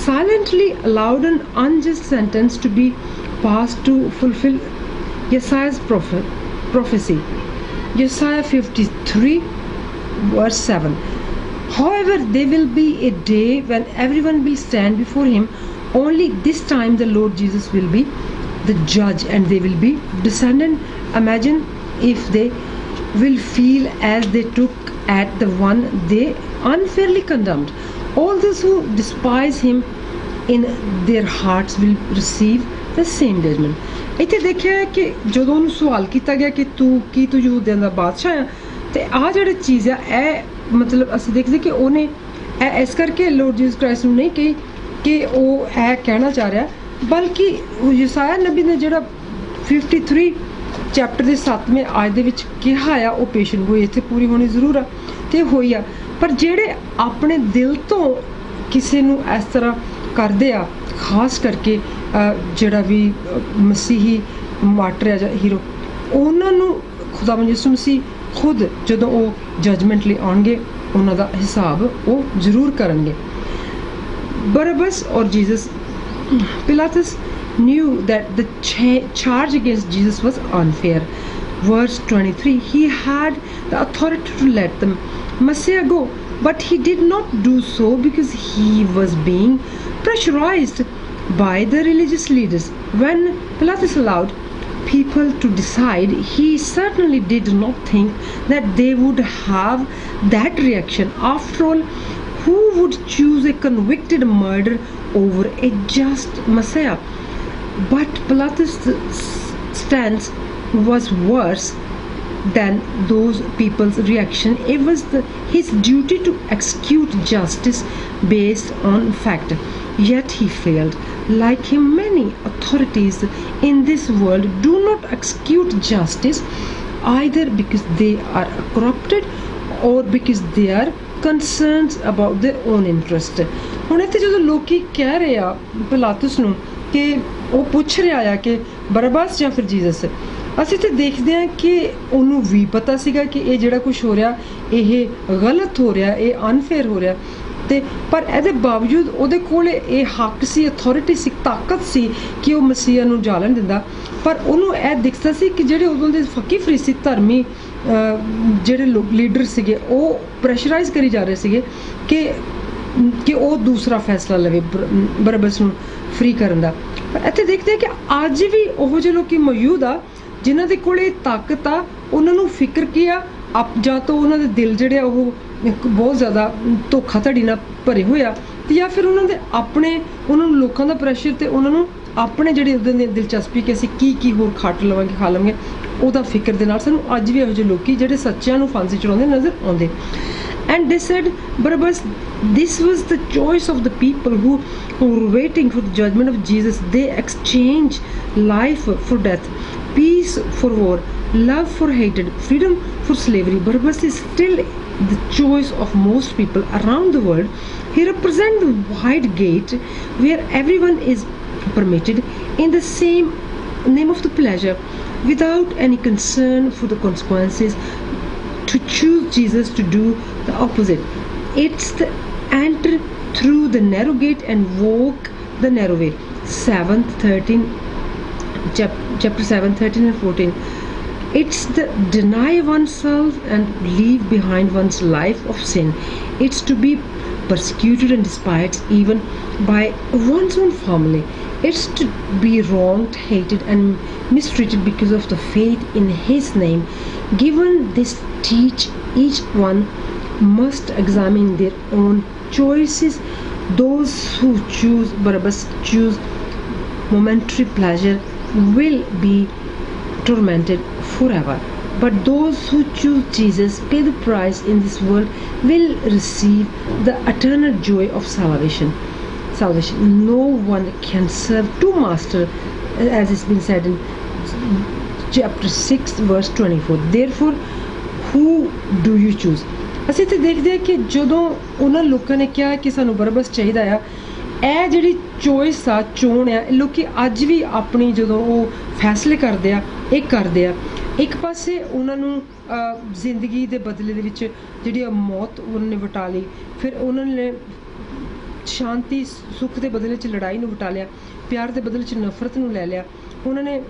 silently allowed an unjust sentence to be passed to fulfill Isaiah's prophecy. Isaiah 53 verse 7. However, there will be a day when everyone will stand before him. Only this time the Lord Jesus will be the judge, and they will be descendant. Imagine if they will feel as they took at the one they unfairly condemned. All those who despise him in their hearts will receive the same judgment. ਇੱਥੇ ਦੇਖਿਆ ਹੈ ਕਿ ਜਦੋਂ ਉਹਨੂੰ ਸਵਾਲ ਕੀਤਾ ਗਿਆ ਕਿ ਤੂੰ ਯਹੂദിਆਂ ਦਾ ਬਾਦਸ਼ਾਹ ਆ, ਤੇ ਆਹ ਜਿਹੜੀ ਚੀਜ਼ ਆ ਇਹ ਮਤਲਬ ਅਸੀਂ ਦੇਖਦੇ ਕਿ ਉਹਨੇ ਇਹ ਇਸ ਕਰਕੇ ਲੋਰਡ ਜੀਸਸ ਕ੍ਰਾਈਸਟ ਨੂੰ ਨਹੀਂ ਕਹੀ ਕਿ ਉਹ ਇਹ ਕਹਿਣਾ ਚਾਹ ਰਿਹਾ, ਬਲਕਿ ਯਸਾਇਆ ਨਬੀ ਨੇ ਜਿਹੜਾ 53 ਚੈਪਟਰ ਦੇ 7ਵੇਂ ਆਇਤ ਦੇ ਵਿੱਚ ਕਿਹਾ ਆ ਉਹ ਪੇਸ਼ਨ ਗੋਈ ਇੱਥੇ ਪੂਰੀ ਹੋਣੀ ਜ਼ਰੂਰ ਆ ਤੇ ਹੋਈ ਆ। ਪਰ ਜਿਹੜੇ ਆਪਣੇ ਦਿਲ ਤੋਂ ਕਿਸੇ ਨੂੰ ਇਸ ਤਰ੍ਹਾਂ ਕਰਦੇ ਆ, ਖਾਸ ਕਰਕੇ ਜਿਹੜਾ ਵੀ ਮਸੀਹੀ ਮਾਰਟਰ ਜਾਂ ਹੀਰੋ, ਉਹਨਾਂ ਨੂੰ ਖੁਦਾਵੰਦ ਯਿਸੂ ਮਸੀਹ ਖੁਦ ਜਦੋਂ ਉਹ ਜਜਮੈਂਟ ਲਈ ਆਉਣਗੇ ਉਹਨਾਂ ਦਾ ਹਿਸਾਬ ਉਹ ਜ਼ਰੂਰ ਕਰਨਗੇ। Barabbas or Jesus, Pilatus knew that the charge against Jesus was unfair. Verse 23, he had the authority to let the Messiah go, but he did not do so because he was being pressurized by the religious leaders. When Pilatus allowed people to decide, he certainly did not think that they would have that reaction. After all, who would choose a convicted murderer over a just Messiah? But Pilatus' stance was worse than those people's reaction. It was his duty to execute justice based on fact. Yet he failed. Like him, many authorities in this world do not execute justice either because they are corrupted or because they are concerned about their own interest. ਹੁਣ ਇੱਥੇ ਜਦੋਂ ਲੋਕੀ ਕਹਿ ਰਹੇ ਆ ਪਿਲਾਤੁਸ ਨੂੰ ਕਿ ਉਹ ਪੁੱਛ ਰਿਹਾ ਆ ਕਿ ਬਰਬਾਸ ਜਾਂ ਫਿਰ ਜੀਸਸ, ਅਸੀਂ ਤੇ ਦੇਖਦੇ ਹਾਂ ਕਿ ਉਹਨੂੰ ਵੀ ਪਤਾ ਸੀਗਾ ਕਿ ਇਹ ਜਿਹੜਾ ਕੁਝ ਹੋ ਰਿਹਾ ਇਹ ਗਲਤ ਹੋ ਰਿਹਾ, ਇਹ ਅਨਫੇਅਰ ਹੋ ਰਿਹਾ, ਤੇ ਪਰ ਇਹਦੇ ਬਾਵਜੂਦ ਉਹਦੇ ਕੋਲ ਇਹ ਹੱਕ ਸੀ, ਅਥਾਰਟੀ ਸੀ, ਤਾਕਤ ਸੀ ਕਿ ਉਹ ਮਸੀਹਾ ਨੂੰ ਜਾਲਣ ਦਿੰਦਾ। ਪਰ ਉਹਨੂੰ ਇਹ ਦਿਖਦਾ ਸੀ ਕਿ ਜਿਹੜੇ ਉਦੋਂ ਦੇ ਫੱਕੀ ਫਰੀਸੀ ਧਰਮੀ ਜਿਹੜੇ ਲੀਡਰ ਸੀਗੇ ਉਹ ਪ੍ਰੈਸ਼ਰਾਈਜ਼ ਕਰੀ ਜਾ ਰਹੇ ਸੀਗੇ ਕਿ ਉਹ ਦੂਸਰਾ ਫੈਸਲਾ ਲਵੇ ਬਰਬਸ ਨੂੰ ਫ੍ਰੀ ਕਰਨ ਦਾ। ਪਰ ਇੱਥੇ ਦੇਖਦੇ ਹਾਂ ਕਿ ਅੱਜ ਵੀ ਉਹੋ ਜਿਹੇ ਲੋਕੀ ਮੌਜੂਦ ਆ ਜਿਨ੍ਹਾਂ ਦੇ ਕੋਲ ਇਹ ਤਾਕਤ ਆ, ਉਹਨਾਂ ਨੂੰ ਫਿਕਰ ਕੀ ਆ, ਜਾਂ ਤਾਂ ਉਹਨਾਂ ਦੇ ਦਿਲ ਜਿਹੜੇ ਆ ਉਹ ਬਹੁਤ ਜ਼ਿਆਦਾ ਧੋਖਾਧੜੀ ਨਾਲ ਭਰੇ ਹੋਏ ਆ, ਤੇ ਜਾਂ ਫਿਰ ਉਹਨਾਂ ਦੇ ਆਪਣੇ ਉਹਨਾਂ ਨੂੰ ਲੋਕਾਂ ਦਾ ਪ੍ਰੈਸ਼ਰ ਤੇ ਉਹਨਾਂ ਨੂੰ ਆਪਣੇ ਜਿਹੜੇ ਉਹਦੇ ਦੀ ਦਿਲਚਸਪੀ ਕਿ ਅਸੀਂ ਕੀ ਹੋਰ ਖੱਟ ਲਵਾਂਗੇ ਖਾ ਲਵਾਂਗੇ ਉਹਦਾ ਫਿਕਰ ਦੇ ਨਾਲ ਸਾਨੂੰ ਅੱਜ ਵੀ ਇਹੋ ਜਿਹੇ ਲੋਕੀ ਜਿਹੜੇ ਸੱਚਿਆਂ ਨੂੰ ਫਾਂਸੀ ਚੜਾਉਂਦੇ ਨਜ਼ਰ ਆਉਂਦੇ। And they said, Barabbas, this was the choice of the people who were waiting for the judgment of Jesus. They exchanged life for death, peace for war, love for hatred, freedom for slavery. Barabbas is still the choice of most people around the world. He represents the wide gate where everyone is permitted in the same name of the pleasure without any concern for the consequences. To choose Jesus, to do the opposite, it's the enter through the narrow gate and walk the narrow way. Chapter 7, 13 and 14. It's the deny oneself and leave behind one's life of sin. It's to be persecuted and despised even by one's own family. It's to be wronged, hated and mistreated because of the faith in His name. Given this teach, each one must examine their own choices. Those who choose Barabbas choose momentary pleasure will be tormented forever. But those who choose Jesus, pay the price in this world, will receive the eternal joy of salvation. No one can serve two masters, as it's been said in chapter 6 verse 24. Therefore, who do you choose? ਅਸੀਂ ਤੇ ਦੇਖਦੇ ਹਾਂ ਕਿ ਜਦੋਂ ਉਹਨਾਂ ਲੋਕਾਂ ਨੇ ਕਿਹਾ ਕਿ ਸਾਨੂੰ ਬਰਬਸ ਚਾਹੀਦਾ ਆ, ਇਹ ਜਿਹੜੀ ਚੋਇਸ ਆ, ਚੋਣ ਆ, ਲੋਕੀ ਅੱਜ ਵੀ ਆਪਣੀ ਜਦੋਂ ਉਹ ਫੈਸਲੇ ਕਰਦੇ ਆ ਇਹ ਕਰਦੇ ਆ। ਇੱਕ ਪਾਸੇ ਉਹਨਾਂ ਨੂੰ ਜ਼ਿੰਦਗੀ ਦੇ ਬਦਲੇ ਦੇ ਵਿੱਚ ਜਿਹੜੀ ਮੌਤ ਉਹਨਾਂ ਨੇ ਵਟਾ ਲਈ, ਫਿਰ ਉਹਨਾਂ ਨੇ ਸ਼ਾਂਤੀ ਸੁੱਖ ਦੇ ਬਦਲੇ 'ਚ ਲੜਾਈ ਨੂੰ ਵਟਾ ਲਿਆ, ਪਿਆਰ ਦੇ ਬਦਲੇ 'ਚ ਨਫ਼ਰਤ ਨੂੰ ਲੈ ਲਿਆ, ਉਹਨਾਂ ਨੇ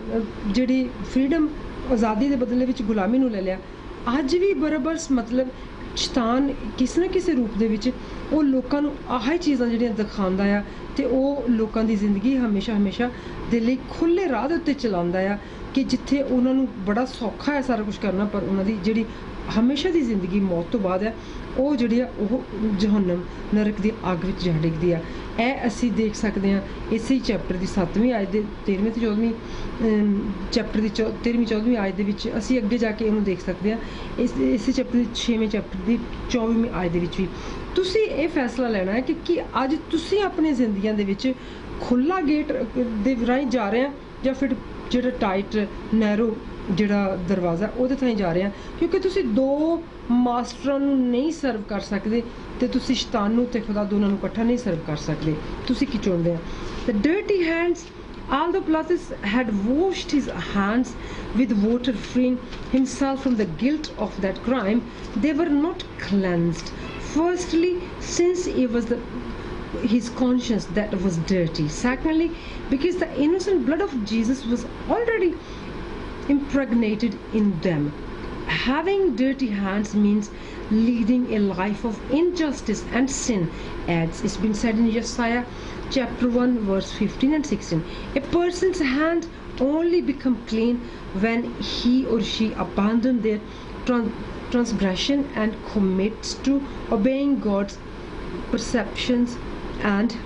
ਜਿਹੜੀ ਫਰੀडम ਆਜ਼ਾਦੀ ਦੇ ਬਦਲੇ ਵਿੱਚ ਗੁਲਾਮੀ ਨੂੰ ਲੈ ਲਿਆ। ਅੱਜ ਵੀ ਬਰਬਸ ਮਤਲਬ ਸ਼ੈਤਾਨ ਕਿਸੇ ਨਾ ਕਿਸੇ ਰੂਪ ਦੇ ਵਿੱਚ ਉਹ ਲੋਕਾਂ ਨੂੰ ਆਹ ਚੀਜ਼ਾਂ ਜਿਹੜੀਆਂ ਦਿਖਾਉਂਦਾ ਆ ਤੇ ਉਹ ਲੋਕਾਂ ਦੀ ਜ਼ਿੰਦਗੀ ਹਮੇਸ਼ਾ ਦੇ ਲਈ ਖੁੱਲ੍ਹੇ ਰਾਹ ਦੇ ਉੱਤੇ ਚਲਾਉਂਦਾ ਆ ਕਿ ਜਿੱਥੇ ਉਹਨਾਂ ਨੂੰ ਬੜਾ ਸੌਖਾ ਹੈ ਸਾਰਾ ਕੁਝ ਕਰਨਾ, ਪਰ ਉਹਨਾਂ ਦੀ ਜਿਹੜੀ ਹਮੇਸ਼ਾ ਦੀ ਜ਼ਿੰਦਗੀ ਮੌਤ ਤੋਂ ਬਾਅਦ ਹੈ, ਉਹ ਜਿਹੜੀ ਆ ਉਹ ਜਹੰਨਮ ਨਰਕ ਦੀ ਅੱਗ ਵਿੱਚ ਜਾ ਡਿੱਗਦੀ ਆ। ਇਹ ਅਸੀਂ ਦੇਖ ਸਕਦੇ ਹਾਂ ਇਸੇ ਚੈਪਟਰ ਦੀ 7ਵੀਂ ਆਇਤ ਦੇ 13ਵੀਂ ਤੇ 14ਵੀਂ ਚੈਪਟਰ ਦੀ 13ਵੀਂ 14ਵੀਂ ਆਇਤ ਦੇ ਵਿੱਚ ਅਸੀਂ ਅੱਗੇ ਜਾ ਕੇ ਇਹਨੂੰ ਦੇਖ ਸਕਦੇ ਹਾਂ। ਇਸੇ ਚੈਪਟਰ ਦੀ 6ਵੇਂ ਚੈਪਟਰ ਦੀ 24ਵੀਂ ਆਇਤ ਦੇ ਵਿੱਚ ਵੀ ਤੁਸੀਂ ਇਹ ਫੈਸਲਾ ਲੈਣਾ ਹੈ ਕਿ ਅੱਜ ਤੁਸੀਂ ਆਪਣੀ ਜ਼ਿੰਦਗੀਆਂ ਦੇ ਵਿੱਚ ਖੁੱਲ੍ਹਾ ਗੇਟ ਦੇ ਰਾਹੀਂ ਜਾ ਰਹੇ ਆ ਜਾਂ ਫਿਰ ਜਿਹੜਾ ਟਾਈਟ ਨੈਰੋ ਜਿਹੜਾ ਦਰਵਾਜ਼ਾ ਉਹਦੇ ਥਾਂ ਜਾ ਰਹੇ ਆ, ਕਿਉਂਕਿ ਤੁਸੀਂ ਦੋ ਮਾਸਟਰਾਂ ਨੂੰ ਨਹੀਂ ਸਰਵ ਕਰ ਸਕਦੇ ਤੇ ਤੁਸੀਂ ਸ਼ੈਤਾਨ ਨੂੰ ਤੇ ਖੁਦਾ ਦੋਨਾਂ ਨੂੰ ਇਕੱਠਾ ਨਹੀਂ ਸਰਵ ਕਰ ਸਕਦੇ। ਤੁਸੀਂ ਕੀ ਚਾਹੁੰਦੇ ਆ? The dirty hands, although Pilatus had washed his hands with water, freeing himself from the guilt of that crime, they were not cleansed. Firstly, since it was his conscience that was dirty. Secondly, because the innocent blood of Jesus was already impregnated in them. Having dirty hands means leading a life of injustice and sin, as it's been said in Isaiah chapter 1 verse 15 and 16. A person's hand only become clean when he or she abandons their transgression and commits to obeying God's perceptions and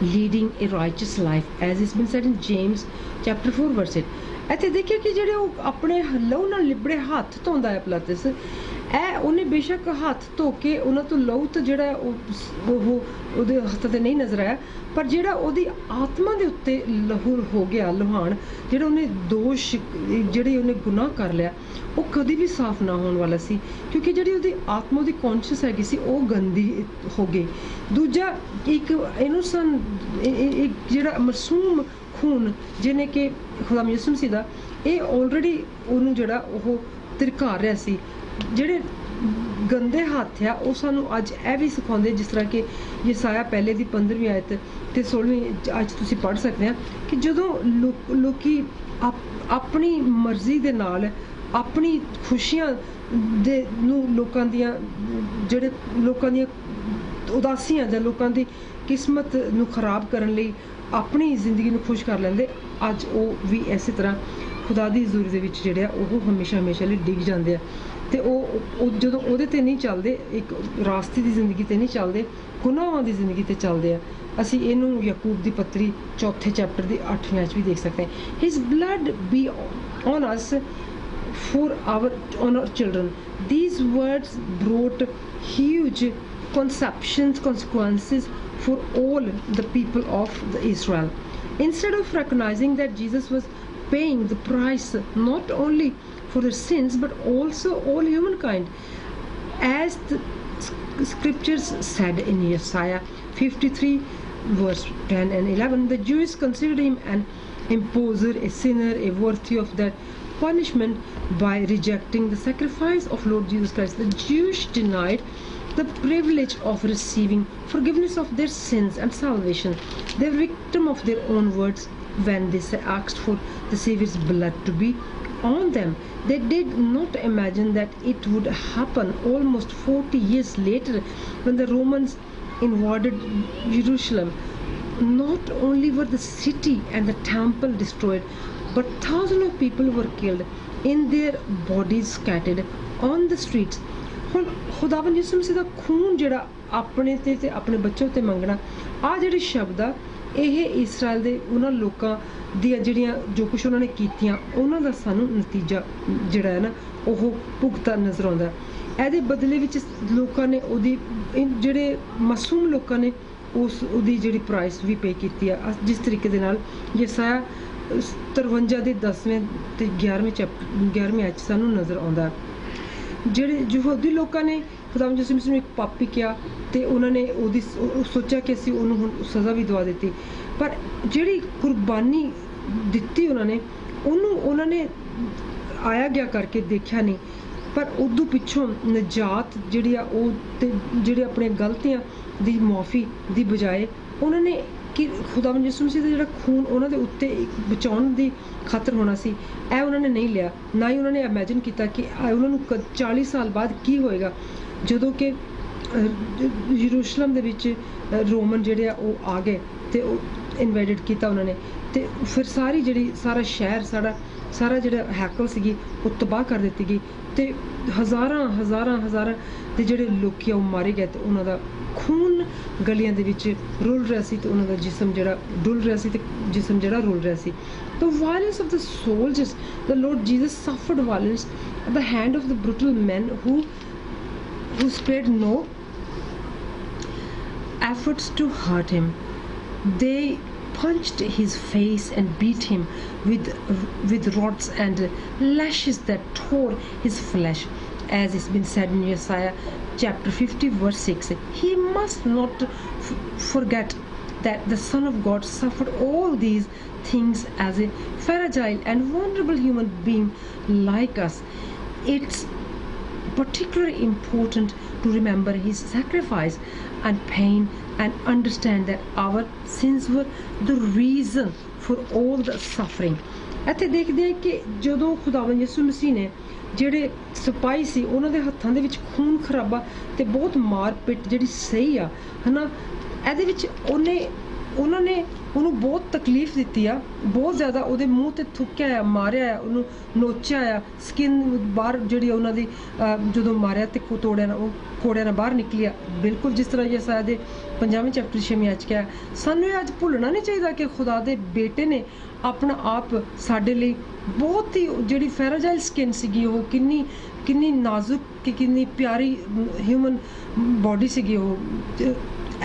leading a righteous life, as it's been said in James chapter 4 verse 8. ਇੱਥੇ ਦੇਖਿਆ ਕਿ ਜਿਹੜੇ ਉਹ ਆਪਣੇ ਲਹੂ ਨਾਲ ਲਿਬੜੇ ਹੱਥ ਧੋਂਦਾ ਹੈ ਪਿਲਾਤਸ, ਇਹ ਉਹਨੇ ਬੇਸ਼ੱਕ ਹੱਥ ਧੋ ਕੇ ਉਹਨਾਂ ਤੋਂ ਲਹੂ ਤਾਂ ਜਿਹੜਾ ਉਹ ਉਹਦੇ ਹੱਥ 'ਤੇ ਨਹੀਂ ਨਜ਼ਰ ਆਇਆ, ਪਰ ਜਿਹੜਾ ਉਹਦੀ ਆਤਮਾ ਦੇ ਉੱਤੇ ਲਹੂ ਹੋ ਗਿਆ ਲੁਹਾਨ, ਜਿਹੜਾ ਉਹਨੇ ਦੋਸ਼ ਜਿਹੜੇ ਉਹਨੇ ਗੁਨਾਹ ਕਰ ਲਿਆ, ਉਹ ਕਦੀ ਵੀ ਸਾਫ਼ ਨਾ ਹੋਣ ਵਾਲਾ ਸੀ, ਕਿਉਂਕਿ ਜਿਹੜੀ ਉਹਦੀ ਆਤਮਾ ਉਹਦੀ ਕੌਨਸ਼ੀਅਸ ਹੈਗੀ ਸੀ ਉਹ ਗੰਦੀ ਹੋ ਗਈ। ਦੂਜਾ ਇੱਕ ਇਨੋਸੈਂਟ ਇੱਕ ਜਿਹੜਾ ਮਾਸੂਮ ਖੂਨ ਜਿਹਨੇ ਕਿ ਖੁਦਾ ਯਿਸੂ ਮਸੀਹ ਦਾ ਇਹ ਆਲਰੇਡੀ ਉਹਨੂੰ ਜਿਹੜਾ ਉਹ ਧਿਰਕਾਰ ਰਿਹਾ ਸੀ। ਜਿਹੜੇ ਗੰਦੇ ਹੱਥ ਆ ਉਹ ਸਾਨੂੰ ਅੱਜ ਇਹ ਵੀ ਸਿਖਾਉਂਦੇ, ਜਿਸ ਤਰ੍ਹਾਂ ਕਿ ਯਸਾਇਆ ਪਹਿਲੇ ਦੀ 15ਵੀਂ ਆਇਤ ਤੇ 16ਵੀਂ ਅੱਜ ਤੁਸੀਂ ਪੜ੍ਹ ਸਕਦੇ ਆ ਕਿ ਜਦੋਂ ਲੋਕੀ ਆਪਣੀ ਮਰਜ਼ੀ ਦੇ ਨਾਲ ਆਪਣੀ ਖੁਸ਼ੀਆਂ ਦੇ ਨੂੰ ਲੋਕਾਂ ਦੀਆਂ ਉਦਾਸੀਆਂ ਜਾਂ ਲੋਕਾਂ ਦੀ ਕਿਸਮਤ ਨੂੰ ਖਰਾਬ ਕਰਨ ਲਈ ਆਪਣੀ ਜ਼ਿੰਦਗੀ ਨੂੰ ਖੁਸ਼ ਕਰ ਲੈਂਦੇ, ਅੱਜ ਉਹ ਵੀ ਇਸੇ ਤਰ੍ਹਾਂ ਖੁਦਾ ਦੀ ਹਜ਼ੂਰੀ ਦੇ ਵਿੱਚ ਜਿਹੜੇ ਆ ਉਹ ਹਮੇਸ਼ਾ ਲਈ ਡਿੱਗ ਜਾਂਦੇ ਆ। ਤੇ ਉਹ ਜਦੋਂ ਉਹਦੇ ਤੇ ਨਹੀਂ ਚੱਲਦੇ, ਇੱਕ ਰਾਸਤੇ ਦੀ ਜ਼ਿੰਦਗੀ ਤੇ ਨਹੀਂ ਚੱਲਦੇ, ਗੁਨਾਹਾਂ ਦੀ ਜ਼ਿੰਦਗੀ ਤੇ ਚੱਲਦੇ ਆ। ਅਸੀਂ ਇਹਨੂੰ ਯਾਕੂਬ ਦੀ ਪੱਤਰੀ 4ਥੇ ਚੈਪਟਰ ਦੀ 8ਵੀਂ ਆਇਤ ਵੀ ਦੇਖ ਸਕਦੇ ਹਾਂ। His blood be on us on our children. These words brought huge consequences for all the people of Israel. Instead of recognizing that Jesus was paying the price not only for their sins but also all humankind, as the scriptures said in Isaiah 53 verse 10 and 11, the Jews considered him an imposer, a sinner, a worthy of that punishment by rejecting the sacrifice of Lord Jesus Christ. The Jews denied the privilege of receiving forgiveness of their sins and salvation. They were victim of their own words when they asked for the Savior's blood to be on them. They did not imagine that it would happen almost 40 years later when the Romans invaded Jerusalem. Not only were the city and the temple destroyed, but thousands of people were killed and their bodies scattered on the streets. ਹੁਣ ਖੁਦਾਵੰਦ ਯਿਸੂ ਮਸੀਹ ਦਾ ਖੂਨ ਜਿਹੜਾ ਆਪਣੇ ਤੇ ਆਪਣੇ ਬੱਚਿਆਂ ਉੱਤੇ ਮੰਗਣਾ, ਆਹ ਜਿਹੜੇ ਸ਼ਬਦ ਆ ਇਹ ਇਸਰਾਇਲ ਦੇ ਉਹਨਾਂ ਲੋਕਾਂ ਦੀਆਂ ਜਿਹੜੀਆਂ ਜੋ ਕੁਛ ਉਹਨਾਂ ਨੇ ਕੀਤੀਆਂ ਉਹਨਾਂ ਦਾ ਸਾਨੂੰ ਨਤੀਜਾ ਜਿਹੜਾ ਹੈ ਨਾ ਉਹ ਭੁਗਤਾ ਨਜ਼ਰ ਆਉਂਦਾ। ਇਹਦੇ ਬਦਲੇ ਵਿੱਚ ਲੋਕਾਂ ਨੇ ਉਹਦੀ ਜਿਹੜੇ ਮਾਸੂਮ ਲੋਕਾਂ ਨੇ ਉਹਦੀ ਜਿਹੜੀ ਪ੍ਰਾਈਸ ਵੀ ਪੇ ਕੀਤੀ ਆ, ਜਿਸ ਤਰੀਕੇ ਦੇ ਨਾਲ ਯਸਾਇਆ 53 ਦੇ 10ਵੇਂ ਤੇ 11ਵੀਂ ਆਇਤ ਸਾਨੂੰ ਨਜ਼ਰ ਆਉਂਦਾ। ਜਿਹੜੇ ਯਹੂਦੀ ਲੋਕਾਂ ਨੇ ਖੁਦਾਵੰਦ ਯਿਸੂ ਮਸੀਹ ਨੂੰ ਇੱਕ ਪਾਪੀ ਕਿਹਾ ਤੇ ਉਹਨਾਂ ਨੇ ਉਹਦੀ ਸੋਚਿਆ ਕਿ ਅਸੀਂ ਉਹਨੂੰ ਹੁਣ ਸਜ਼ਾ ਵੀ ਦਵਾ ਦਿੱਤੀ, ਪਰ ਜਿਹੜੀ ਕੁਰਬਾਨੀ ਦਿੱਤੀ ਉਹਨਾਂ ਨੇ ਆਇਆ ਗਿਆ ਕਰਕੇ ਦੇਖਿਆ ਨਹੀਂ, ਪਰ ਉਦੋਂ ਪਿੱਛੋਂ ਨਜਾਤ ਜਿਹੜੀ ਆ ਉਹ ਤੇ ਜਿਹੜੇ ਆਪਣੀਆਂ ਗਲਤੀਆਂ ਦੀ ਮੁਆਫੀ ਦੀ ਬਜਾਏ ਉਹਨਾਂ ਨੇ ਕਿ ਖੁਦਾਵੰਦ ਯਿਸੂ ਮਸੀਹ ਦਾ ਜਿਹੜਾ ਖੂਨ ਉਹਨਾਂ ਦੇ ਉੱਤੇ ਬਚਾਉਣ ਦੀ ਖਾਤਰ ਹੋਣਾ ਸੀ, ਇਹ ਉਹਨਾਂ ਨੇ ਨਹੀਂ ਲਿਆ। ਨਾ ਹੀ ਉਹਨਾਂ ਨੇ ਇਮੈਜਿਨ ਕੀਤਾ ਕਿ ਉਹਨਾਂ ਨੂੰ 40 ਸਾਲ ਬਾਅਦ ਕੀ ਹੋਏਗਾ ਜਦੋਂ ਕਿ ਯਰੂਸ਼ਲਮ ਦੇ ਵਿੱਚ ਰੋਮਨ ਜਿਹੜੇ ਆ ਉਹ ਆ ਗਏ ਤੇ ਇਨਵਾਈਟਡ ਕੀਤਾ ਉਹਨਾਂ ਨੇ, ਤੇ ਫਿਰ ਸਾਰੀ ਜਿਹੜੀ ਸਾਰਾ ਸ਼ਹਿਰ ਸਾਰਾ ਜਿਹੜਾ ਹੈਕਲ ਸੀਗੀ ਉਹ ਤਬਾਹ ਕਰ ਦਿੱਤੀ ਗਈ, ਤੇ ਹਜ਼ਾਰਾਂ ਦੇ ਜਿਹੜੇ ਲੋਕੀ ਆ ਉਹ ਮਾਰੇ ਗਏ, ਤੇ ਉਹਨਾਂ ਦਾ ਖੂਨ ਗਲੀਆਂ ਦੇ ਵਿੱਚ ਰੁਲ ਰਿਹਾ ਸੀ, ਤੇ ਉਹਨਾਂ ਦਾ ਜਿਸਮ ਜਿਹੜਾ ਡੁੱਲ ਰਿਹਾ ਸੀ, ਤੇ ਜਿਸਮ ਜਿਹੜਾ ਰੁਲ ਰਿਹਾ ਸੀ. The violence of the soldiers, the Lord Jesus suffered violence at the hand of the brutal men who spared no efforts to hurt him. They punched his face and beat him with rods and lashes that tore his flesh, as it's been said in Isaiah chapter 50 verse 6. He must not forget that the Son of God suffered all these things as a fragile and vulnerable human being like us. It's particularly important to remember his sacrifice and pain and understand that our sins were the reason for all the suffering. ਇੱਥੇ ਦੇਖਦੇ ਹਾਂ ਕਿ ਜਦੋਂ ਖੁਦਾਵੰਦ ਯਿਸੂ ਮਸੀਹ ਨੇ ਜਿਹੜੇ ਸਿਪਾਹੀ ਸੀ ਉਹਨਾਂ ਦੇ ਹੱਥਾਂ ਦੇ ਵਿੱਚ ਖੂਨ ਖਰਾਬਾ ਤੇ ਬਹੁਤ ਮਾਰ ਪਿੱਟ ਜਿਹੜੀ ਸਹੀ ਆ ਹੈ ਨਾ, ਇਹਦੇ ਵਿੱਚ ਉਹਨਾਂ ਨੇ ਉਹਨੂੰ ਬਹੁਤ ਤਕਲੀਫ ਦਿੱਤੀ ਆ, ਬਹੁਤ ਜ਼ਿਆਦਾ ਉਹਦੇ ਮੂੰਹ ਤੇ ਥੁੱਕਿਆ ਆ, ਮਾਰਿਆ ਆ, ਉਹਨੂੰ ਨੋਚਿਆ ਆ, ਸਕਿਨ ਬਾਹਰ ਜਿਹੜੀ ਉਹਨਾਂ ਦੀ ਜਦੋਂ ਮਾਰਿਆ ਤੇ ਕੋੜਿਆਂ ਨਾਲ ਬਾਹਰ ਨਿਕਲੀ ਆ, ਬਿਲਕੁਲ ਜਿਸ ਤਰ੍ਹਾਂ ਯਸਾਇਆ ਦੇ 50ਵੇਂ ਚੈਪਟਰ 6ਵੀਂ ਅੱਜ ਕਿਹਾ. ਸਾਨੂੰ ਇਹ ਅੱਜ ਭੁੱਲਣਾ ਨਹੀਂ ਚਾਹੀਦਾ ਕਿ ਖੁਦਾ ਦੇ ਬੇਟੇ ਨੇ ਆਪਣਾ ਆਪ ਸਾਡੇ ਲਈ ਬਹੁਤ ਹੀ ਜਿਹੜੀ ਫੈਰਾਜਾਈਲ ਸਕਿਨ ਸੀਗੀ, ਉਹ ਕਿੰਨੀ ਨਾਜ਼ੁਕ ਕਿੰਨੀ ਪਿਆਰੀ ਹਿਊਮਨ ਬਾਡੀ ਸੀਗੀ ਉਹ,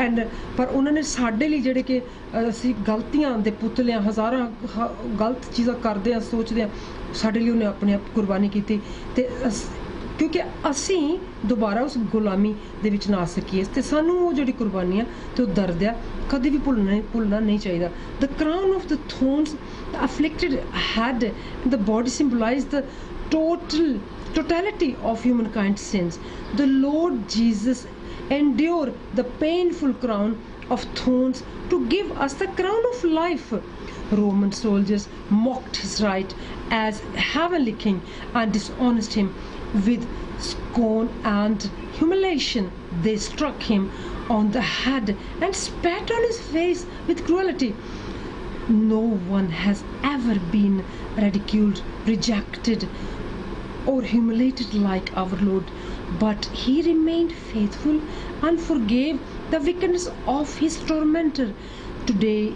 ਐਂਡ ਪਰ ਉਹਨਾਂ ਨੇ ਸਾਡੇ ਲਈ ਜਿਹੜੇ ਕਿ ਅਸੀਂ ਗਲਤੀਆਂ ਦੇ ਪੁਤਲੇ ਹਾਂ, ਹਜ਼ਾਰਾਂ ਗਲਤ ਚੀਜ਼ਾਂ ਕਰਦੇ ਹਾਂ, ਸੋਚਦੇ ਹਾਂ, ਸਾਡੇ ਲਈ ਉਹਨੇ ਆਪਣੇ ਆਪ ਕੁਰਬਾਨੀ ਕੀਤੀ, ਤੇ ਕਿਉਂਕਿ ਅਸੀਂ ਦੁਬਾਰਾ ਉਸ ਗੁਲਾਮੀ ਦੇ ਵਿੱਚ ਨਾ ਆ ਸਕੀਏ, ਤੇ ਸਾਨੂੰ ਉਹ ਜਿਹੜੀ ਕੁਰਬਾਨੀ ਆ ਤੇ ਉਹ ਦਰਦ ਆ ਕਦੇ ਵੀ ਭੁੱਲਣਾ ਨਹੀਂ ਚਾਹੀਦਾ. The crown of the thorns, the afflicted head, and the body symbolize the totality of humankind's sins. The Lord Jesus endured the painful crown of thorns to give us the crown of life. Roman soldiers mocked his right as heavenly king and dishonored him with scorn and humiliation. They struck him on the head and spat on his face with cruelty. No one has ever been ridiculed, rejected, or humiliated like our Lord, but he remained faithful and forgave the wickedness of his tormentor. Today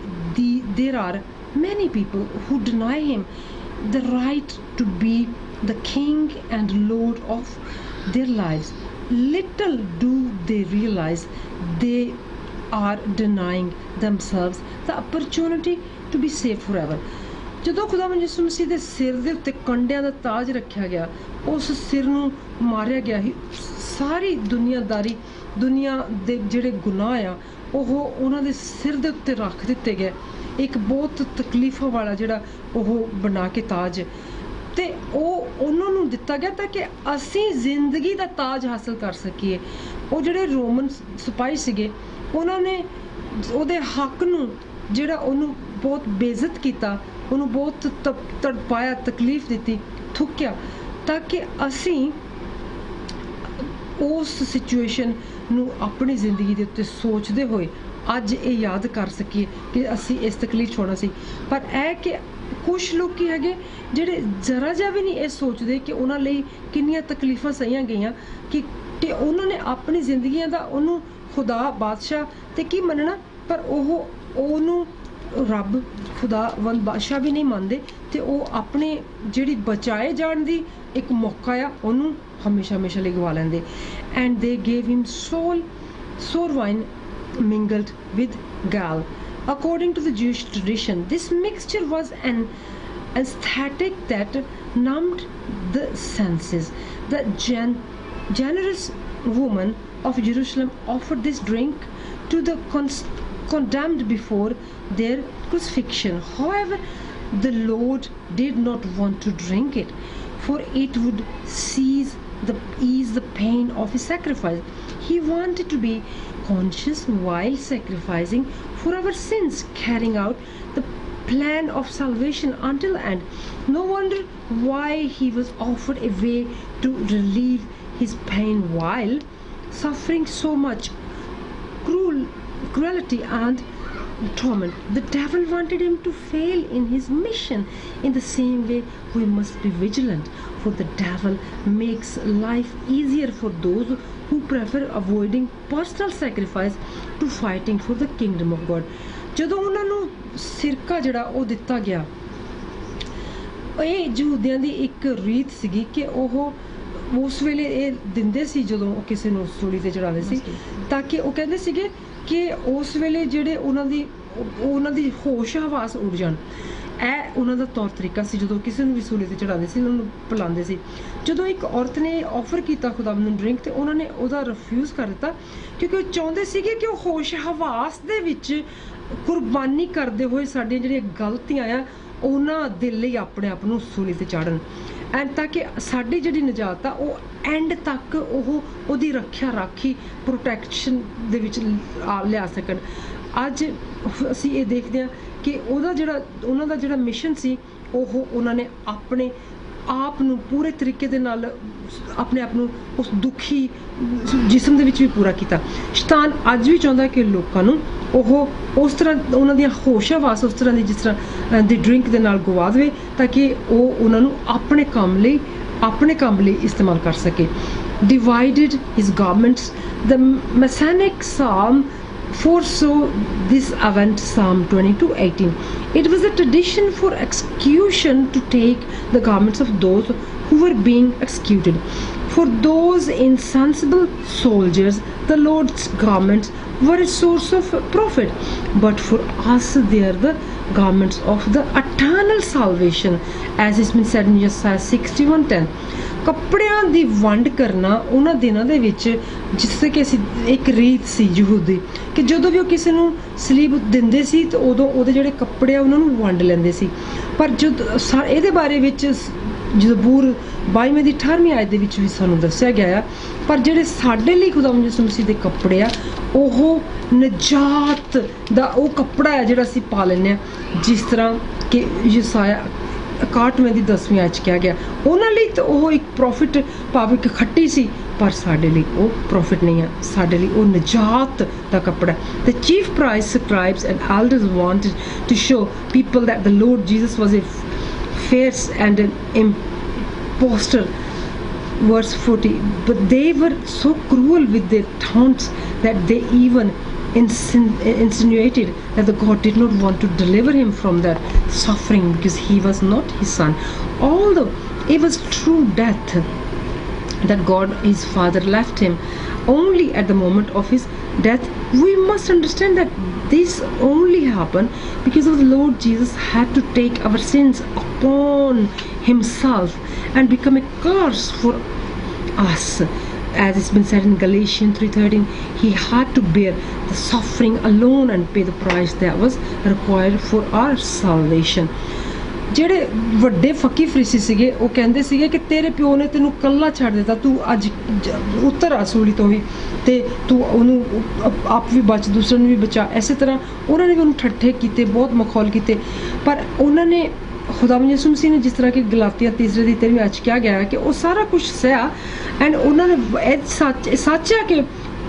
there are many people who deny him the right to be the king and lord of their lives. Little do they realize they are denying themselves the opportunity to be saved forever. ਜਦੋਂ ਖੁਦਾਵੰਦ ਯਿਸੂ ਮਸੀਹ ਦੇ ਸਿਰ ਦੇ ਉੱਤੇ ਕੰਡਿਆਂ ਦਾ ਤਾਜ ਰੱਖਿਆ ਗਿਆ, ਉਸ ਸਿਰ ਨੂੰ ਮਾਰਿਆ ਗਿਆ ਸੀ, ਸਾਰੀ ਦੁਨੀਆ ਦੇ ਜਿਹੜੇ ਗੁਨਾਹ ਆ ਉਹ ਉਹਨਾਂ ਦੇ ਸਿਰ ਦੇ ਉੱਤੇ ਰੱਖ ਦਿੱਤੇ ਗਏ, ਇੱਕ ਬਹੁਤ ਤਕਲੀਫਾਂ ਵਾਲਾ ਜਿਹੜਾ ਉਹ ਬਣਾ ਕੇ ਤਾਜ, ਤੇ ਉਹ ਉਹਨਾਂ ਨੂੰ ਦਿੱਤਾ ਗਿਆ ਤਾਂ ਕਿ ਅਸੀਂ ਜ਼ਿੰਦਗੀ ਦਾ ਤਾਜ ਹਾਸਲ ਕਰ ਸਕੀਏ. ਉਹ ਜਿਹੜੇ ਰੋਮਨ ਸਿਪਾਹੀ ਸੀਗੇ ਉਹਨਾਂ ਨੇ ਉਹਦੇ ਹੱਕ ਨੂੰ ਜਿਹੜਾ ਉਹਨੂੰ ਬਹੁਤ ਬੇਇੱਜ਼ਤ ਕੀਤਾ, ਉਹਨੂੰ ਬਹੁਤ ਤੜਪਾਇਆ, ਤਕਲੀਫ ਦਿੱਤੀ, ਥੁੱਕਿਆ, ਤਾਂ ਕਿ ਅਸੀਂ ਉਸ ਸਿਚੁਏਸ਼ਨ ਨੂੰ ਆਪਣੀ ਜ਼ਿੰਦਗੀ ਦੇ ਉੱਤੇ ਸੋਚਦੇ ਹੋਏ ਅੱਜ ਇਹ ਯਾਦ ਕਰ ਸਕੀਏ ਕਿ ਅਸੀਂ ਇਸ ਤਕਲੀਫ 'ਚ ਹੋਣਾ ਸੀ. ਪਰ ਇਹ ਕਿ ਕੁਛ ਲੋਕ ਹੈਗੇ ਜਿਹੜੇ ਜ਼ਰਾ ਜਿਹਾ ਵੀ ਨਹੀਂ ਇਹ ਸੋਚਦੇ ਕਿ ਉਹਨਾਂ ਲਈ ਕਿੰਨੀਆਂ ਤਕਲੀਫਾਂ ਸਹੀਆਂ ਗਈਆਂ, ਕਿ ਉਹਨਾਂ ਨੇ ਆਪਣੀ ਜ਼ਿੰਦਗੀਆਂ ਦਾ ਉਹਨੂੰ ਖੁਦਾ ਬਾਦਸ਼ਾਹ ਤੇ ਕੀ ਮੰਨਣਾ, ਪਰ ਉਹਨੂੰ ਰੱਬ ਖੁਦਾਵੰਦ ਬਾਦਸ਼ਾਹ ਵੀ ਨਹੀਂ ਮੰਨਦੇ, ਤੇ ਉਹ ਆਪਣੇ ਜਿਹੜੀ ਬਚਾਏ ਜਾਣ ਦੀ ਇੱਕ ਮੌਕਾ ਆ ਉਹਨੂੰ ਹਮੇਸ਼ਾ ਲਈ ਗਵਾ ਲੈਂਦੇ. ਐਂਡ ਦੇ gave him sour wine mingled with gall. According to the Jewish tradition, this mixture was an anesthetic that numbed the senses. The generous woman of Jerusalem offered this drink to the condemned before their crucifixion. However, the Lord did not want to drink it, for it would ease the pain of his sacrifice. He wanted to be conscious while sacrificing for our sins, carrying out the plan of salvation until the end. No wonder why he was offered a way to relieve his pain while suffering so much cruelty and torment. The devil wanted him to fail in his mission. In the same way, we must be vigilant, for the devil makes life easier for those who prefer avoiding personal sacrifice to fighting for the kingdom of God. ਜਦੋਂ ਉਹਨਾਂ ਨੂੰ ਸਿਰਕਾ ਜਿਹੜਾ ਉਹ ਦਿੱਤਾ ਗਿਆ, ਇਹ ਯਹੂਦੀਆਂ ਦੀ ਇੱਕ ਰੀਤ ਸੀਗੀ ਕਿ ਉਹ ਉਸ ਵੇਲੇ ਇਹ ਦਿੰਦੇ ਸੀ ਜਦੋਂ ਉਹ ਕਿਸੇ ਨੂੰ ਸੂਲੀ ਤੇ ਚੜਾਉਂਦੇ ਸੀ, ਤਾਂ ਕਿ ਉਹ ਕਹਿੰਦੇ ਸੀਗੇ ਕਿ ਉਸ ਵੇਲੇ ਜਿਹੜੇ ਉਹਨਾਂ ਦੀ ਹੋਸ਼ ਹਵਾਸ ਉੱਡ ਜਾਣ। ਇਹ ਉਹਨਾਂ ਦਾ ਤੌਰ ਤਰੀਕਾ ਸੀ ਜਦੋਂ ਕਿਸੇ ਨੂੰ ਵੀ ਸੂਲੀ ਤੇ ਚੜਾਉਂਦੇ ਸੀ, ਉਹਨਾਂ ਨੂੰ ਪਿਲਾਉਂਦੇ ਸੀ। ਜਦੋਂ ਇੱਕ ਔਰਤ ਨੇ ਆਫਰ ਕੀਤਾ ਖੁਦਾਵੰਦ ਨੂੰ ਡਰਿੰਕ, ਤੇ ਉਹਨਾਂ ਨੇ ਉਹਦਾ ਰਿਫਿਊਜ਼ ਕਰ ਦਿੱਤਾ, ਕਿਉਂਕਿ ਉਹ ਚਾਹੁੰਦੇ ਸੀਗੇ ਕਿ ਉਹ ਹੋਸ਼ ਹਵਾਸ ਦੇ ਵਿੱਚ ਕੁਰਬਾਨੀ ਕਰਦੇ ਹੋਏ ਸਾਡੀਆਂ ਜਿਹੜੀਆਂ ਗਲਤੀਆਂ ਆ ਉਹਨਾਂ ਦੇ ਲਈ ਆਪਣੇ ਆਪ ਨੂੰ ਸੂਲੀ ਤੇ ਚਾੜਨ, ਐਂਡ ਤਾਂ ਕਿ ਸਾਡੀ ਜਿਹੜੀ ਨਜਾਤ ਆ ਉਹ ਐਂਡ ਤੱਕ ਉਹਦੀ ਰੱਖਿਆ ਰਾਖੀ ਪ੍ਰੋਟੈਕਸ਼ਨ ਦੇ ਵਿੱਚ ਲਿਆ ਸਕਣ। ਅੱਜ ਅਸੀਂ ਇਹ ਦੇਖਦੇ ਹਾਂ ਕਿ ਉਹਨਾਂ ਦਾ ਜਿਹੜਾ ਮਿਸ਼ਨ ਸੀ, ਉਹਨਾਂ ਨੇ ਆਪਣੇ ਆਪ ਨੂੰ ਪੂਰੇ ਤਰੀਕੇ ਦੇ ਨਾਲ ਆਪਣੇ ਆਪ ਨੂੰ ਉਸ ਦੁਖੀ ਜਿਸਮ ਦੇ ਵਿੱਚ ਵੀ ਪੂਰਾ ਕੀਤਾ। ਸ਼ੈਤਾਨ ਅੱਜ ਵੀ ਚਾਹੁੰਦਾ ਕਿ ਲੋਕਾਂ ਨੂੰ ਉਹ ਉਸ ਤਰ੍ਹਾਂ ਉਹਨਾਂ ਦੀਆਂ ਹੋਸ਼ ਹਵਾਸ ਉਸ ਤਰ੍ਹਾਂ ਦੀ ਜਿਸ ਤਰ੍ਹਾਂ ਦੀ ਡਰਿੰਕ ਦੇ ਨਾਲ ਗਵਾ ਦੇਵੇ, ਤਾਂ ਕਿ ਉਹ ਉਹਨਾਂ ਨੂੰ ਆਪਣੇ ਕੰਮ ਲਈ ਇਸਤੇਮਾਲ ਕਰ ਸਕੇ। Divided his garments, the Messianic Psalm foresaw this event, Psalm 22:18. It was a tradition for execution to take the garments of those who were being executed. For those insensible soldiers, the Lord's garments were a source of profit, but for us they are the garments of the eternal salvation, as has been said in Isaiah 61:10. ਕੱਪੜਿਆਂ ਦੀ ਵੰਡ ਕਰਨਾ ਉਹਨਾਂ ਦਿਨਾਂ ਦੇ ਵਿੱਚ, ਜਿਸ ਤਰ੍ਹਾਂ ਕਿ ਅਸੀਂ ਇੱਕ ਰੀਤ ਸੀ ਯਹੂਦੀ, ਕਿ ਜਦੋਂ ਵੀ ਉਹ ਕਿਸੇ ਨੂੰ ਸਲੀਬ ਦਿੰਦੇ ਸੀ ਤਾਂ ਉਦੋਂ ਉਹਦੇ ਜਿਹੜੇ ਕੱਪੜੇ ਆ ਉਹਨਾਂ ਨੂੰ ਵੰਡ ਲੈਂਦੇ ਸੀ। ਪਰ ਜਦੋਂ ਇਹਦੇ ਬਾਰੇ ਵਿੱਚ ਜ਼ਬੂਰ 22 ਦੀ 18ਵੀਂ ਆਇਤ ਦੇ ਵਿੱਚ ਵੀ ਸਾਨੂੰ ਦੱਸਿਆ ਗਿਆ ਆ, ਪਰ ਜਿਹੜੇ ਸਾਡੇ ਲਈ ਖੁਦਾਵੰਦ ਯਿਸੂ ਮਸੀਹ ਦੇ ਕੱਪੜੇ ਆ, ਉਹ ਨਜਾਤ ਦਾ ਉਹ ਕੱਪੜਾ ਹੈ ਜਿਹੜਾ ਅਸੀਂ ਪਾ ਲੈਂਦੇ ਹਾਂ, ਜਿਸ ਤਰ੍ਹਾਂ ਕਿ ਯਸਾਇਆ 61 ਦੀ 10ਵੀਂ ਆਇਤ 'ਚ ਕਿਹਾ ਗਿਆ। ਉਹਨਾਂ ਲਈ ਤਾਂ ਉਹ ਇੱਕ ਪ੍ਰੋਫਿਟ ਭਾਵ ਇੱਕ ਖੱਟੀ ਸੀ, ਪਰ ਸਾਡੇ ਲਈ ਉਹ ਪ੍ਰੋਫਿਟ ਨਹੀਂ ਹੈ, ਸਾਡੇ ਲਈ ਉਹ ਨਜਾਤ ਦਾ ਕੱਪੜਾ। The chief priests, scribes and elders wanted to show people that the Lord Jesus was a fierce and an impostor. Verse 40, but they were so cruel with their taunts that they even insinuated that the God did not want to deliver him from that suffering because he was not his son, although it was true death that God his father left him only at the moment of his death. We must understand that this only happened because of the Lord Jesus had to take our sins upon himself and become a curse for us. As it's been said in Galatians 3:13, he had to bear the suffering alone and pay the price that was required for our salvation. ਜਿਹੜੇ ਵੱਡੇ ਫਕੀ ਫਰੀਸੀ ਸੀਗੇ ਉਹ ਕਹਿੰਦੇ ਸੀਗੇ ਕਿ ਤੇਰੇ ਪਿਓ ਨੇ ਤੈਨੂੰ ਕੱਲਾ ਛੱਡ ਦਿੱਤਾ, ਤੂੰ ਅੱਜ ਉੱਤਰ ਆ ਸੂਲੀ ਤੋਂ ਵੀ, ਤੇ ਤੂੰ ਉਹਨੂੰ ਆਪ ਵੀ ਬਚ, ਦੂਸਰੇ ਨੂੰ ਵੀ ਬਚਾ। ਇਸੇ ਤਰ੍ਹਾਂ ਉਹਨਾਂ ਨੇ ਵੀ ਉਹਨੂੰ ਠੱਠੇ ਕੀਤੇ, ਬਹੁਤ ਮਖੌਲ ਕੀਤੇ, ਪਰ ਉਹਨਾਂ ਨੇ ਖੁਦਾਵੰਦ ਯਿਸੂ ਮਸੀਹ ਨੇ ਜਿਸ ਤਰ੍ਹਾਂ ਕਿ ਗਲਾਤੀਆਂ 3 ਦੀ 13ਵੀਂ ਆਇਤ 'ਚ ਕਿਹਾ ਗਿਆ ਹੈ ਕਿ ਉਹ ਸਾਰਾ ਕੁਛ ਸਹਿਆ, ਐਂਡ ਉਹਨਾਂ ਨੇ ਸੱਚ ਹੈ ਕਿ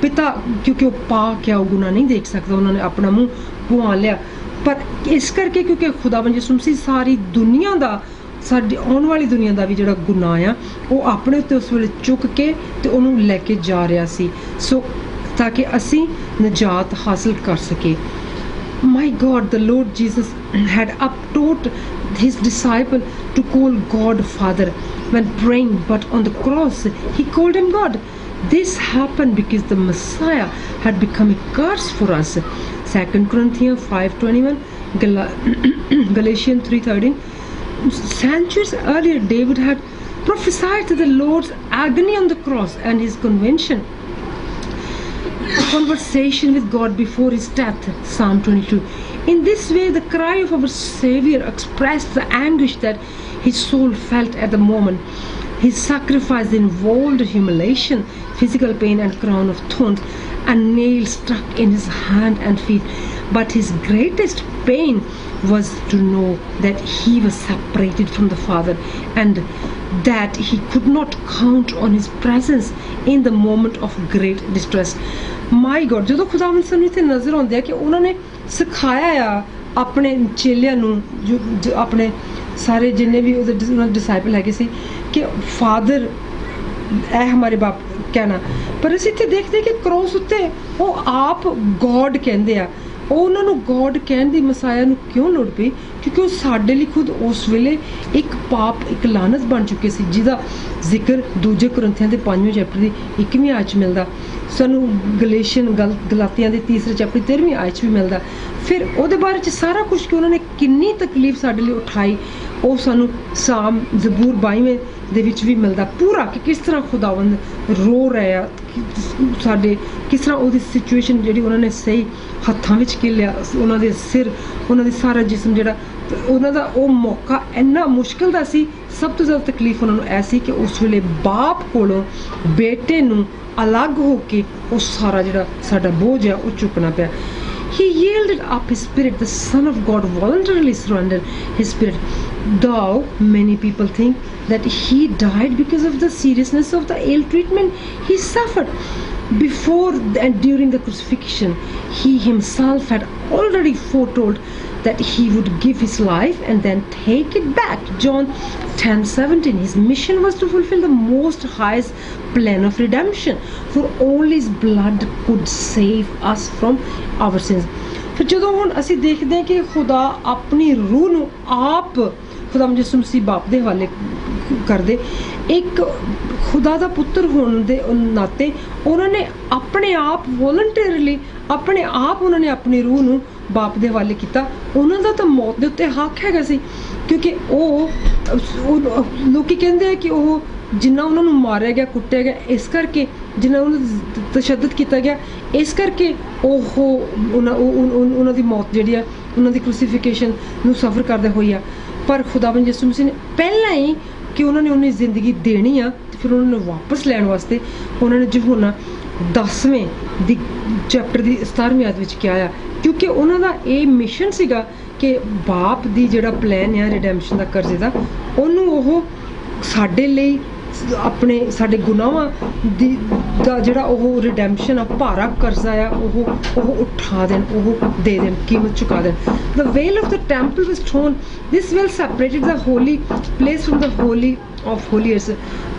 ਪਿਤਾ, ਕਿਉਂਕਿ ਉਹ ਪਾਕ ਆ, ਉਹ ਗੁਨਾਹ ਨਹੀਂ ਦੇਖ ਸਕਦਾ, ਉਹਨਾਂ ਨੇ ਆਪਣਾ ਮੂੰਹ ਪੁਆ ਲਿਆ, ਪਰ ਇਸ ਕਰਕੇ ਕਿਉਂਕਿ ਖੁਦਾਵੰਦ ਯਿਸੂ ਮਸੀਹ ਸਾਰੀ ਦੁਨੀਆ ਦਾ, ਸਾਡੀ ਆਉਣ ਵਾਲੀ ਦੁਨੀਆ ਦਾ ਵੀ ਜਿਹੜਾ ਗੁਨਾਹ ਆ ਉਹ ਆਪਣੇ ਉੱਤੇ ਉਸ ਵੇਲੇ ਚੁੱਕ ਕੇ ਤੇ ਉਹਨੂੰ ਲੈ ਕੇ ਜਾ ਰਿਹਾ ਸੀ, ਸੋ ਤਾਂ ਕਿ ਅਸੀਂ ਨਜਾਤ ਹਾਸਲ ਕਰ ਸਕੀਏ। My God, the Lord Jesus had taught his disciple to call God Father when praying, but on the cross he called him God. This happened because the Messiah had become a curse for us. 2 Corinthians 5:21, Galatians 3:13. Centuries earlier, David had prophesied the Lord's agony on the cross and his conversation with God before his death, Psalm 22. In this way, the cry of our Savior expressed the anguish that his soul felt at the moment. His sacrifice involved humiliation, physical pain, and crown of thorns, and nails stuck in his hand and feet. But his greatest pain was to know that he was separated from the Father, and that he could not count on his presence in the moment of great distress. My God, ਜਦੋਂ ਖੁਦਾਵੰਦ ਸਾਨੂੰ ਇੱਥੇ ਨਜ਼ਰ ਆਉਂਦੇ ਆ ਕਿ ਉਹਨਾਂ ਨੇ ਸਿਖਾਇਆ ਆ ਆਪਣੇ ਚੇਲਿਆਂ ਨੂੰ, ਜੋ ਆਪਣੇ ਸਾਰੇ ਜਿੰਨੇ ਵੀ ਉਹਦੇ ਉਹਨਾਂ ਡਿਸਾਈਪਲ ਹੈਗੇ ਸੀ, ਕਿ ਫਾਦਰ ਇਹ ਹਮਾਰੇ ਬਾਪ ਕਹਿਣਾ। ਪਰ ਅਸੀਂ ਇੱਥੇ ਦੇਖਦੇ ਕਿ ਕ੍ਰੋਸ ਉੱਤੇ ਉਹ ਆਪ ਗੋਡ ਕਹਿੰਦੇ ਆ। ਉਹ ਉਹਨਾਂ ਨੂੰ ਗੋਡ ਕਹਿਣ ਦੀ ਮਸਾਇਆ ਨੂੰ ਕਿਉਂ ਲੋੜ ਪਈ? ਕਿਉਂਕਿ ਉਹ ਸਾਡੇ ਲਈ ਖੁਦ ਉਸ ਵੇਲੇ ਇੱਕ ਪਾਪ, ਇੱਕ ਲਾਨਤ ਬਣ ਚੁੱਕੇ ਸੀ, ਜਿਹਦਾ ਜ਼ਿਕਰ 2 ਕੁਰਿੰਥੀਆਂ ਦੇ 5ਵੇਂ ਚੈਪਟਰ ਦੀ 1ਵੀਂ ਆਇਤ 'ਚ ਮਿਲਦਾ, ਸਾਨੂੰ ਗਲਾਤੀਆਂ ਦੇ 3ਰੇ ਚੈਪਟਰ 13ਵੀਂ ਆਇਤ 'ਚ ਵੀ ਮਿਲਦਾ। ਫਿਰ ਉਹਦੇ ਬਾਰੇ 'ਚ ਸਾਰਾ ਕੁਝ ਕਿ ਉਹਨਾਂ ਨੇ ਕਿੰਨੀ ਤਕਲੀਫ ਸਾਡੇ ਲਈ ਉਠਾਈ, ਉਹ ਸਾਨੂੰ ਸਾਮ ਜ਼ਬੂਰ 22ਵੇਂ ਦੇ ਵਿੱਚ ਵੀ ਮਿਲਦਾ ਪੂਰਾ, ਕਿ ਕਿਸ ਤਰ੍ਹਾਂ ਖੁਦਾਵੰਦ ਰੋ ਰਿਹਾ, ਸਾਡੇ ਕਿਸ ਤਰ੍ਹਾਂ ਉਹਦੀ ਸਿਚੁਏਸ਼ਨ ਜਿਹੜੀ ਉਹਨਾਂ ਨੇ ਸਹੀ ਹੱਥਾਂ ਵਿੱਚ ਕੀ ਲਿਆ, ਉਹਨਾਂ ਦੇ ਸਿਰ, ਉਹਨਾਂ ਦੇ ਸਾਰਾ ਜਿਸਮ ਜਿਹੜਾ, ਉਹਨਾਂ ਦਾ ਉਹ ਮੌਕਾ ਇੰਨਾ ਮੁਸ਼ਕਿਲ ਦਾ ਸੀ। ਸਭ ਤੋਂ ਜ਼ਿਆਦਾ ਤਕਲੀਫ ਉਹਨਾਂ ਨੂੰ ਐਸੀ ਕਿ ਉਸ ਵੇਲੇ ਬਾਪ ਕੋਲੋਂ ਬੇਟੇ ਨੂੰ ਅਲੱਗ ਹੋ ਕੇ ਉਹ ਸਾਰਾ ਜਿਹੜਾ ਸਾਡਾ ਬੋਝ ਹੈ ਉਹ ਚੁੱਕਣਾ ਪਿਆ। He yielded up his spirit. The Son of God voluntarily surrendered his spirit. Though many people think that he died because of the seriousness of the ill treatment he suffered before and during the crucifixion, he himself had already foretold that he would give his life and then take it back. John 10:17. His mission was to fulfill the most highest plan of redemption, for only his blood could save us from our sins. ਫਿਰ ਜਦੋਂ ਹੁਣ ਅਸੀਂ ਦੇਖਦੇ ਹਾਂ ਕਿ ਖੁਦਾ ਆਪਣੀ ਰੂਹ ਨੂੰ ਆਪ ਖੁਦਾ ਯਿਸੂ ਮਸੀਹ ਬਾਪ ਦੇ ਹਵਾਲੇ ਕਰਦੇ, ਇੱਕ ਖੁਦਾ ਦਾ ਪੁੱਤਰ ਹੋਣ ਦੇ ਨਾਤੇ ਉਹਨਾਂ ਨੇ ਆਪਣੇ ਆਪ ਵੋਲੰਟਰੀਲੀ ਆਪਣੇ ਆਪ ਉਹਨਾਂ ਨੇ ਆਪਣੀ ਰੂਹ ਨੂੰ ਬਾਪ ਦੇ ਹਵਾਲੇ ਕੀਤਾ। ਉਹਨਾਂ ਦਾ ਤਾਂ ਮੌਤ ਦੇ ਉੱਤੇ ਹੱਕ ਹੈਗਾ ਸੀ, ਕਿਉਂਕਿ ਉਹ ਲੋਕੀ ਕਹਿੰਦੇ ਆ ਕਿ ਉਹ ਜਿੰਨਾ ਉਹਨਾਂ ਨੂੰ ਮਾਰਿਆ ਗਿਆ, ਕੁੱਟਿਆ ਗਿਆ, ਇਸ ਕਰਕੇ ਜਿੰਨਾ ਉਹਨਾਂ ਨੂੰ ਤਸ਼ੱਦਦ ਕੀਤਾ ਗਿਆ, ਇਸ ਕਰਕੇ ਉਹਨਾਂ ਦੀ ਮੌਤ ਜਿਹੜੀ ਆ, ਉਹਨਾਂ ਦੀ ਕ੍ਰੂਸੀਫਿਕੇਸ਼ਨ ਨੂੰ ਸਫਰ ਕਰਦੇ ਹੋਈ ਆ। ਪਰ ਖੁਦਾਵੰਦ ਯਿਸੂ ਮਸੀਹ ਨੇ ਪਹਿਲਾਂ ਹੀ ਕਿ ਉਹਨਾਂ ਨੇ ਉਹਨੀ ਜ਼ਿੰਦਗੀ ਦੇਣੀ ਆ, ਤੇ ਫਿਰ ਉਹਨਾਂ ਨੂੰ ਵਾਪਸ ਲੈਣ ਵਾਸਤੇ ਉਹਨਾਂ ਨੇ ਯਹੋਨਾ 10ਵੇਂ ਦੀ ਚੈਪਟਰ ਦੀ 17ਵੀਂ ਆਇਤ ਵਿੱਚ ਕਿਹਾ ਆ, ਕਿਉਂਕਿ ਉਹਨਾਂ ਦਾ ਇਹ ਮਿਸ਼ਨ ਸੀਗਾ ਕਿ ਬਾਪ ਦੀ ਜਿਹੜਾ ਪਲਾਨ ਆ ਰਿਡੈਂਪਸ਼ਨ ਦਾ, ਕਰਜ਼ੇ ਦਾ, ਉਹਨੂੰ ਉਹ ਸਾਡੇ ਲਈ ਆਪਣੇ ਸਾਡੇ ਗੁਨਾਹਾਂ ਦਾ ਜਿਹੜਾ ਉਹ ਰਿਡੈਂਪਸ਼ਨ ਆ, ਭਾਰਾ ਕਰਜ਼ਾ ਆ, ਉਹ ਉਠਾ ਦੇਣ, ਉਹ ਦੇ ਦੇਣ, ਕੀਮਤ ਚੁਕਾ ਦੇਣ। The veil of the temple was torn. This veil separated the holy place from the holy of holies.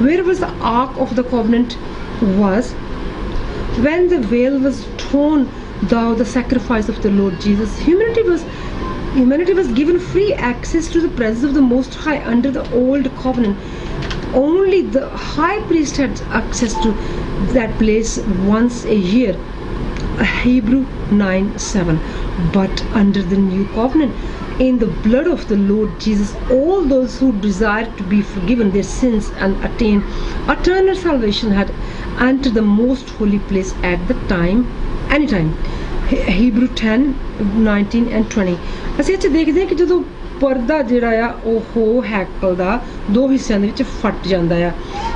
Where was the ark of the covenant was? When the veil was torn, the sacrifice of the Lord Jesus, humanity was given free access to the presence of the Most High under the old covenant. Only the high priest had access to that place once a year, Hebrew 9:7. But under the new covenant, in the blood of the Lord Jesus, all those who desired to be forgiven their sins and attain eternal salvation had entered the most holy place at the time, anytime. Hebrew 10:19 and 20. ਅਸੀਂ ਇੱਥੇ ਦੇਖਦੇ ਹਾਂ ਕਿ ਜਦੋਂ ਪਰਦਾ ਜਿਹੜਾ ਆ ਉਹ ਹੈਕਲ ਦਾ 2 ਹਿੱਸਿਆਂ ਦੇ ਵਿੱਚ ਫਟ ਜਾਂਦਾ ਆ,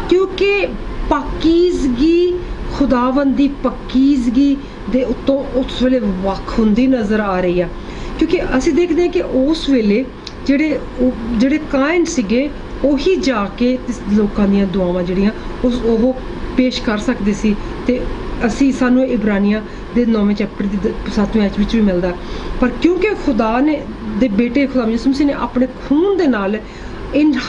ਕਿਉਂਕਿ ਪਾਕੀਜ਼ਗੀ, ਖੁਦਾਵੰਦ ਦੀ ਪਾਕੀਜ਼ਗੀ ਦੇ ਉੱਤੋਂ ਉਸ ਵੇਲੇ ਵੱਖ ਹੁੰਦੀ ਨਜ਼ਰ ਆ ਰਹੀ ਆ। ਕਿਉਂਕਿ ਅਸੀਂ ਦੇਖਦੇ ਹਾਂ ਕਿ ਉਸ ਵੇਲੇ ਜਿਹੜੇ ਕਾਇਨ ਸੀਗੇ ਉਹੀ ਜਾ ਕੇ ਲੋਕਾਂ ਦੀਆਂ ਦੁਆਵਾਂ ਜਿਹੜੀਆਂ ਉਹ ਪੇਸ਼ ਕਰ ਸਕਦੇ ਸੀ, ਤੇ ਅਸੀਂ ਸਾਨੂੰ ਇਬਰਾਨੀਆਂ ਦੇ 9ਵੇਂ ਚੈਪਟਰ ਦੀ 7ਵੇਂ ਆਇਤ ਵਿੱਚ ਵੀ ਮਿਲਦਾ। ਪਰ ਕਿਉਂਕਿ ਖੁਦਾ ਨੇ ਦੇ ਬੇਟੇ ਖੁਦਾ ਯਿਸੂ ਮਸੀਹ ਨੇ ਆਪਣੇ ਖੂਨ ਦੇ ਨਾਲ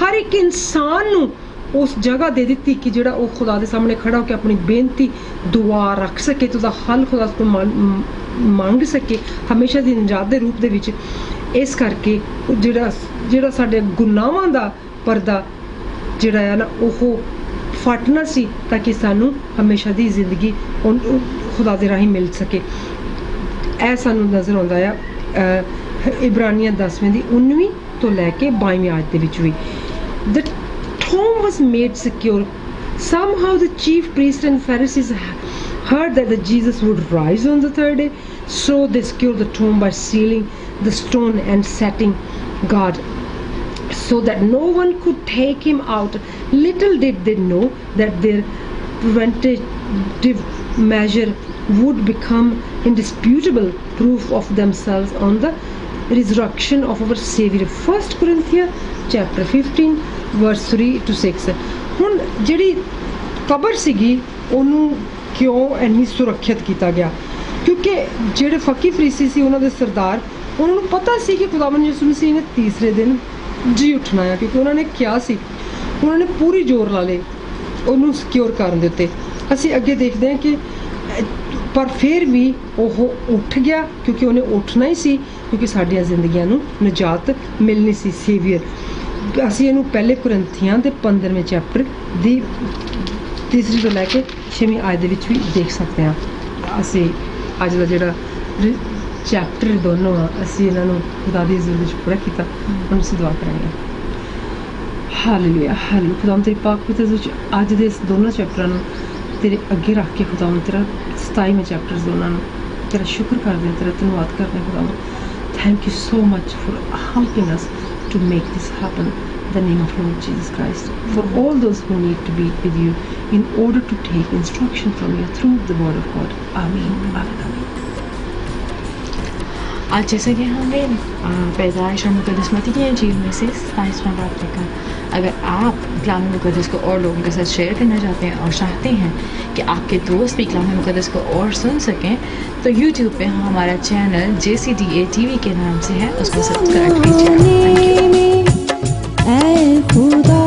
ਹਰ ਇੱਕ ਇਨਸਾਨ ਨੂੰ ਉਸ ਜਗ੍ਹਾ ਦੇ ਦਿੱਤੀ ਕਿ ਜਿਹੜਾ ਉਹ ਖੁਦਾ ਦੇ ਸਾਹਮਣੇ ਖੜਾ ਹੋ ਕੇ ਆਪਣੀ ਬੇਨਤੀ ਦੁਆ ਰੱਖ ਸਕੇ, ਤੇ ਉਹਦਾ ਹੱਲ ਖੁਦਾ ਤੋਂ ਮੰਗ ਸਕੇ ਹਮੇਸ਼ਾ ਦੀ ਨਜਾਤ ਦੇ ਰੂਪ ਦੇ ਵਿੱਚ। ਇਸ ਕਰਕੇ ਜਿਹੜਾ ਸਾਡੇ ਗੁਨਾਹਾਂ ਦਾ ਪਰਦਾ ਜਿਹੜਾ ਆ ਨਾ ਉਹ ਫਟਣਾ ਸੀ, ਤਾਂ ਕਿ ਸਾਨੂੰ ਹਮੇਸ਼ਾ ਦੀ ਜ਼ਿੰਦਗੀ ਖੁਦਾ ਦੇ ਰਾਹੀਂ ਮਿਲ ਸਕੇ। ਇਹ ਸਾਨੂੰ ਨਜ਼ਰ ਆਉਂਦਾ ਆ ਇਬਰਾਨੀਆਂ 10ਵੇਂ ਦੀ 19ਵੀਂ ਤੋਂ ਲੈ ਕੇ 22ਵੀਂ ਆਇਤ ਦੇ ਵਿੱਚ ਵੀ। The tomb was made secure. Somehow the chief priests and Pharisees heard that Jesus would rise on the 3rd day, so they secured the tomb by sealing the stone and setting guard. so that no one could take him out. Little did they know that their preventive measure would become indisputable proof of themselves on the resurrection of our Savior. 1 Corinthians chapter 15 verse 3 to 6. ਹੁਣ ਜਿਹੜੀ ਕਬਰ ਸੀਗੀ ਉਹਨੂੰ ਕਿਉਂ ਇੰਨੀ ਸੁਰੱਖਿਅਤ ਕੀਤਾ ਗਿਆ? ਕਿਉਂਕਿ ਜਿਹੜੇ ਫਕੀ ਫਰੀਸੀ ਸੀ ਉਹਨਾਂ ਦੇ ਸਰਦਾਰ, ਉਹਨਾਂ ਨੂੰ ਪਤਾ ਸੀ ਕਿ ਖੁਦਾਵੰਦ ਯਿਸੂ ਮਸੀਹ ਨੇ ਤੀਸਰੇ ਦਿਨ ਜੀ ਉੱਠਣਾ ਆ, ਕਿਉਂਕਿ ਉਹਨਾਂ ਨੇ ਕਿਹਾ ਸੀ, ਉਹਨਾਂ ਨੇ ਪੂਰੀ ਜ਼ੋਰ ਲਾ ਲਏ ਉਹਨੂੰ ਸਿਕਿਉਰ ਕਰਨ ਦੇ ਉੱਤੇ। ਅਸੀਂ ਅੱਗੇ ਦੇਖਦੇ ਹਾਂ ਕਿ ਪਰ ਫਿਰ ਵੀ ਉਹ ਉੱਠ ਗਿਆ, ਕਿਉਂਕਿ ਉਹਨੇ ਉੱਠਣਾ ਹੀ ਸੀ, ਕਿਉਂਕਿ ਸਾਡੀਆਂ ਜ਼ਿੰਦਗੀਆਂ ਨੂੰ ਨਿਜਾਤ ਮਿਲਣੀ ਸੀ ਸੇਵੀਅਰ। ਅਸੀਂ ਇਹਨੂੰ ਪਹਿਲੇ ਕੁਰਿੰਥੀਆਂ ਦੇ 15ਵੇਂ ਚੈਪਟਰ ਦੀ ਤੀਸਰੀ ਤੋਂ ਲੈ ਕੇ 6ਵੀਂ ਆਇਤ ਦੇ ਵਿੱਚ ਵੀ ਦੇਖ ਸਕਦੇ ਹਾਂ। ਅਸੀਂ ਅੱਜ ਦਾ ਜਿਹੜਾ ਚੈਪਟਰ ਦੋਨੋਂ ਆ, ਅਸੀਂ ਇਹਨਾਂ ਨੂੰ ਖੁਦਾ ਦੀ ਇਜ਼ਤ ਵਿੱਚ ਪੂਰਾ ਕੀਤਾ। ਹੁਣ ਅਸੀਂ ਦੁਆ ਕਰਾਂਗੇ। Hallelujah, hallelujah. ਖੁਦਾਵੰਦ ਤੇਰੀ ਪਾਕ ਪਵਿੱਤਰ ਵਿੱਚ ਅੱਜ ਦੇ ਇਸ ਦੋਨੋਂ ਚੈਪਟਰਾਂ ਨੂੰ ਤੇਰੇ ਅੱਗੇ ਰੱਖ ਕੇ ਖੁਦਾਵੰਦ ਤੇਰਾ 27ਵੇਂ ਚੈਪਟਰ ਦੋਨਾਂ ਨੂੰ ਤੇਰਾ ਸ਼ੁਕਰ ਕਰਦੇ ਹਾਂ, ਤੇਰਾ ਧੰਨਵਾਦ ਕਰਦੇ ਹਾਂ ਖੁਦਾਵੰਦ। Thank you so much for helping us to make this happen in the name of Lord Jesus Christ. For all those who need to be with you in order to take instruction from you through the word of God. Amen. Amen. आज जैसे कि हमें पैदाइश और मुकदसमती की इंजील में से 27वां बाब देखा। अगर आप कलाम मुकद्दस को और लोगों के साथ शेयर करना चाहते हैं और चाहते हैं कि आपके दोस्त भी कलाम मुकद्दस को और सुन सकें, तो YouTube पे हमारा चैनल JCDA TV के नाम से है, उसको सब्सक्राइब कीजिए। Thank you.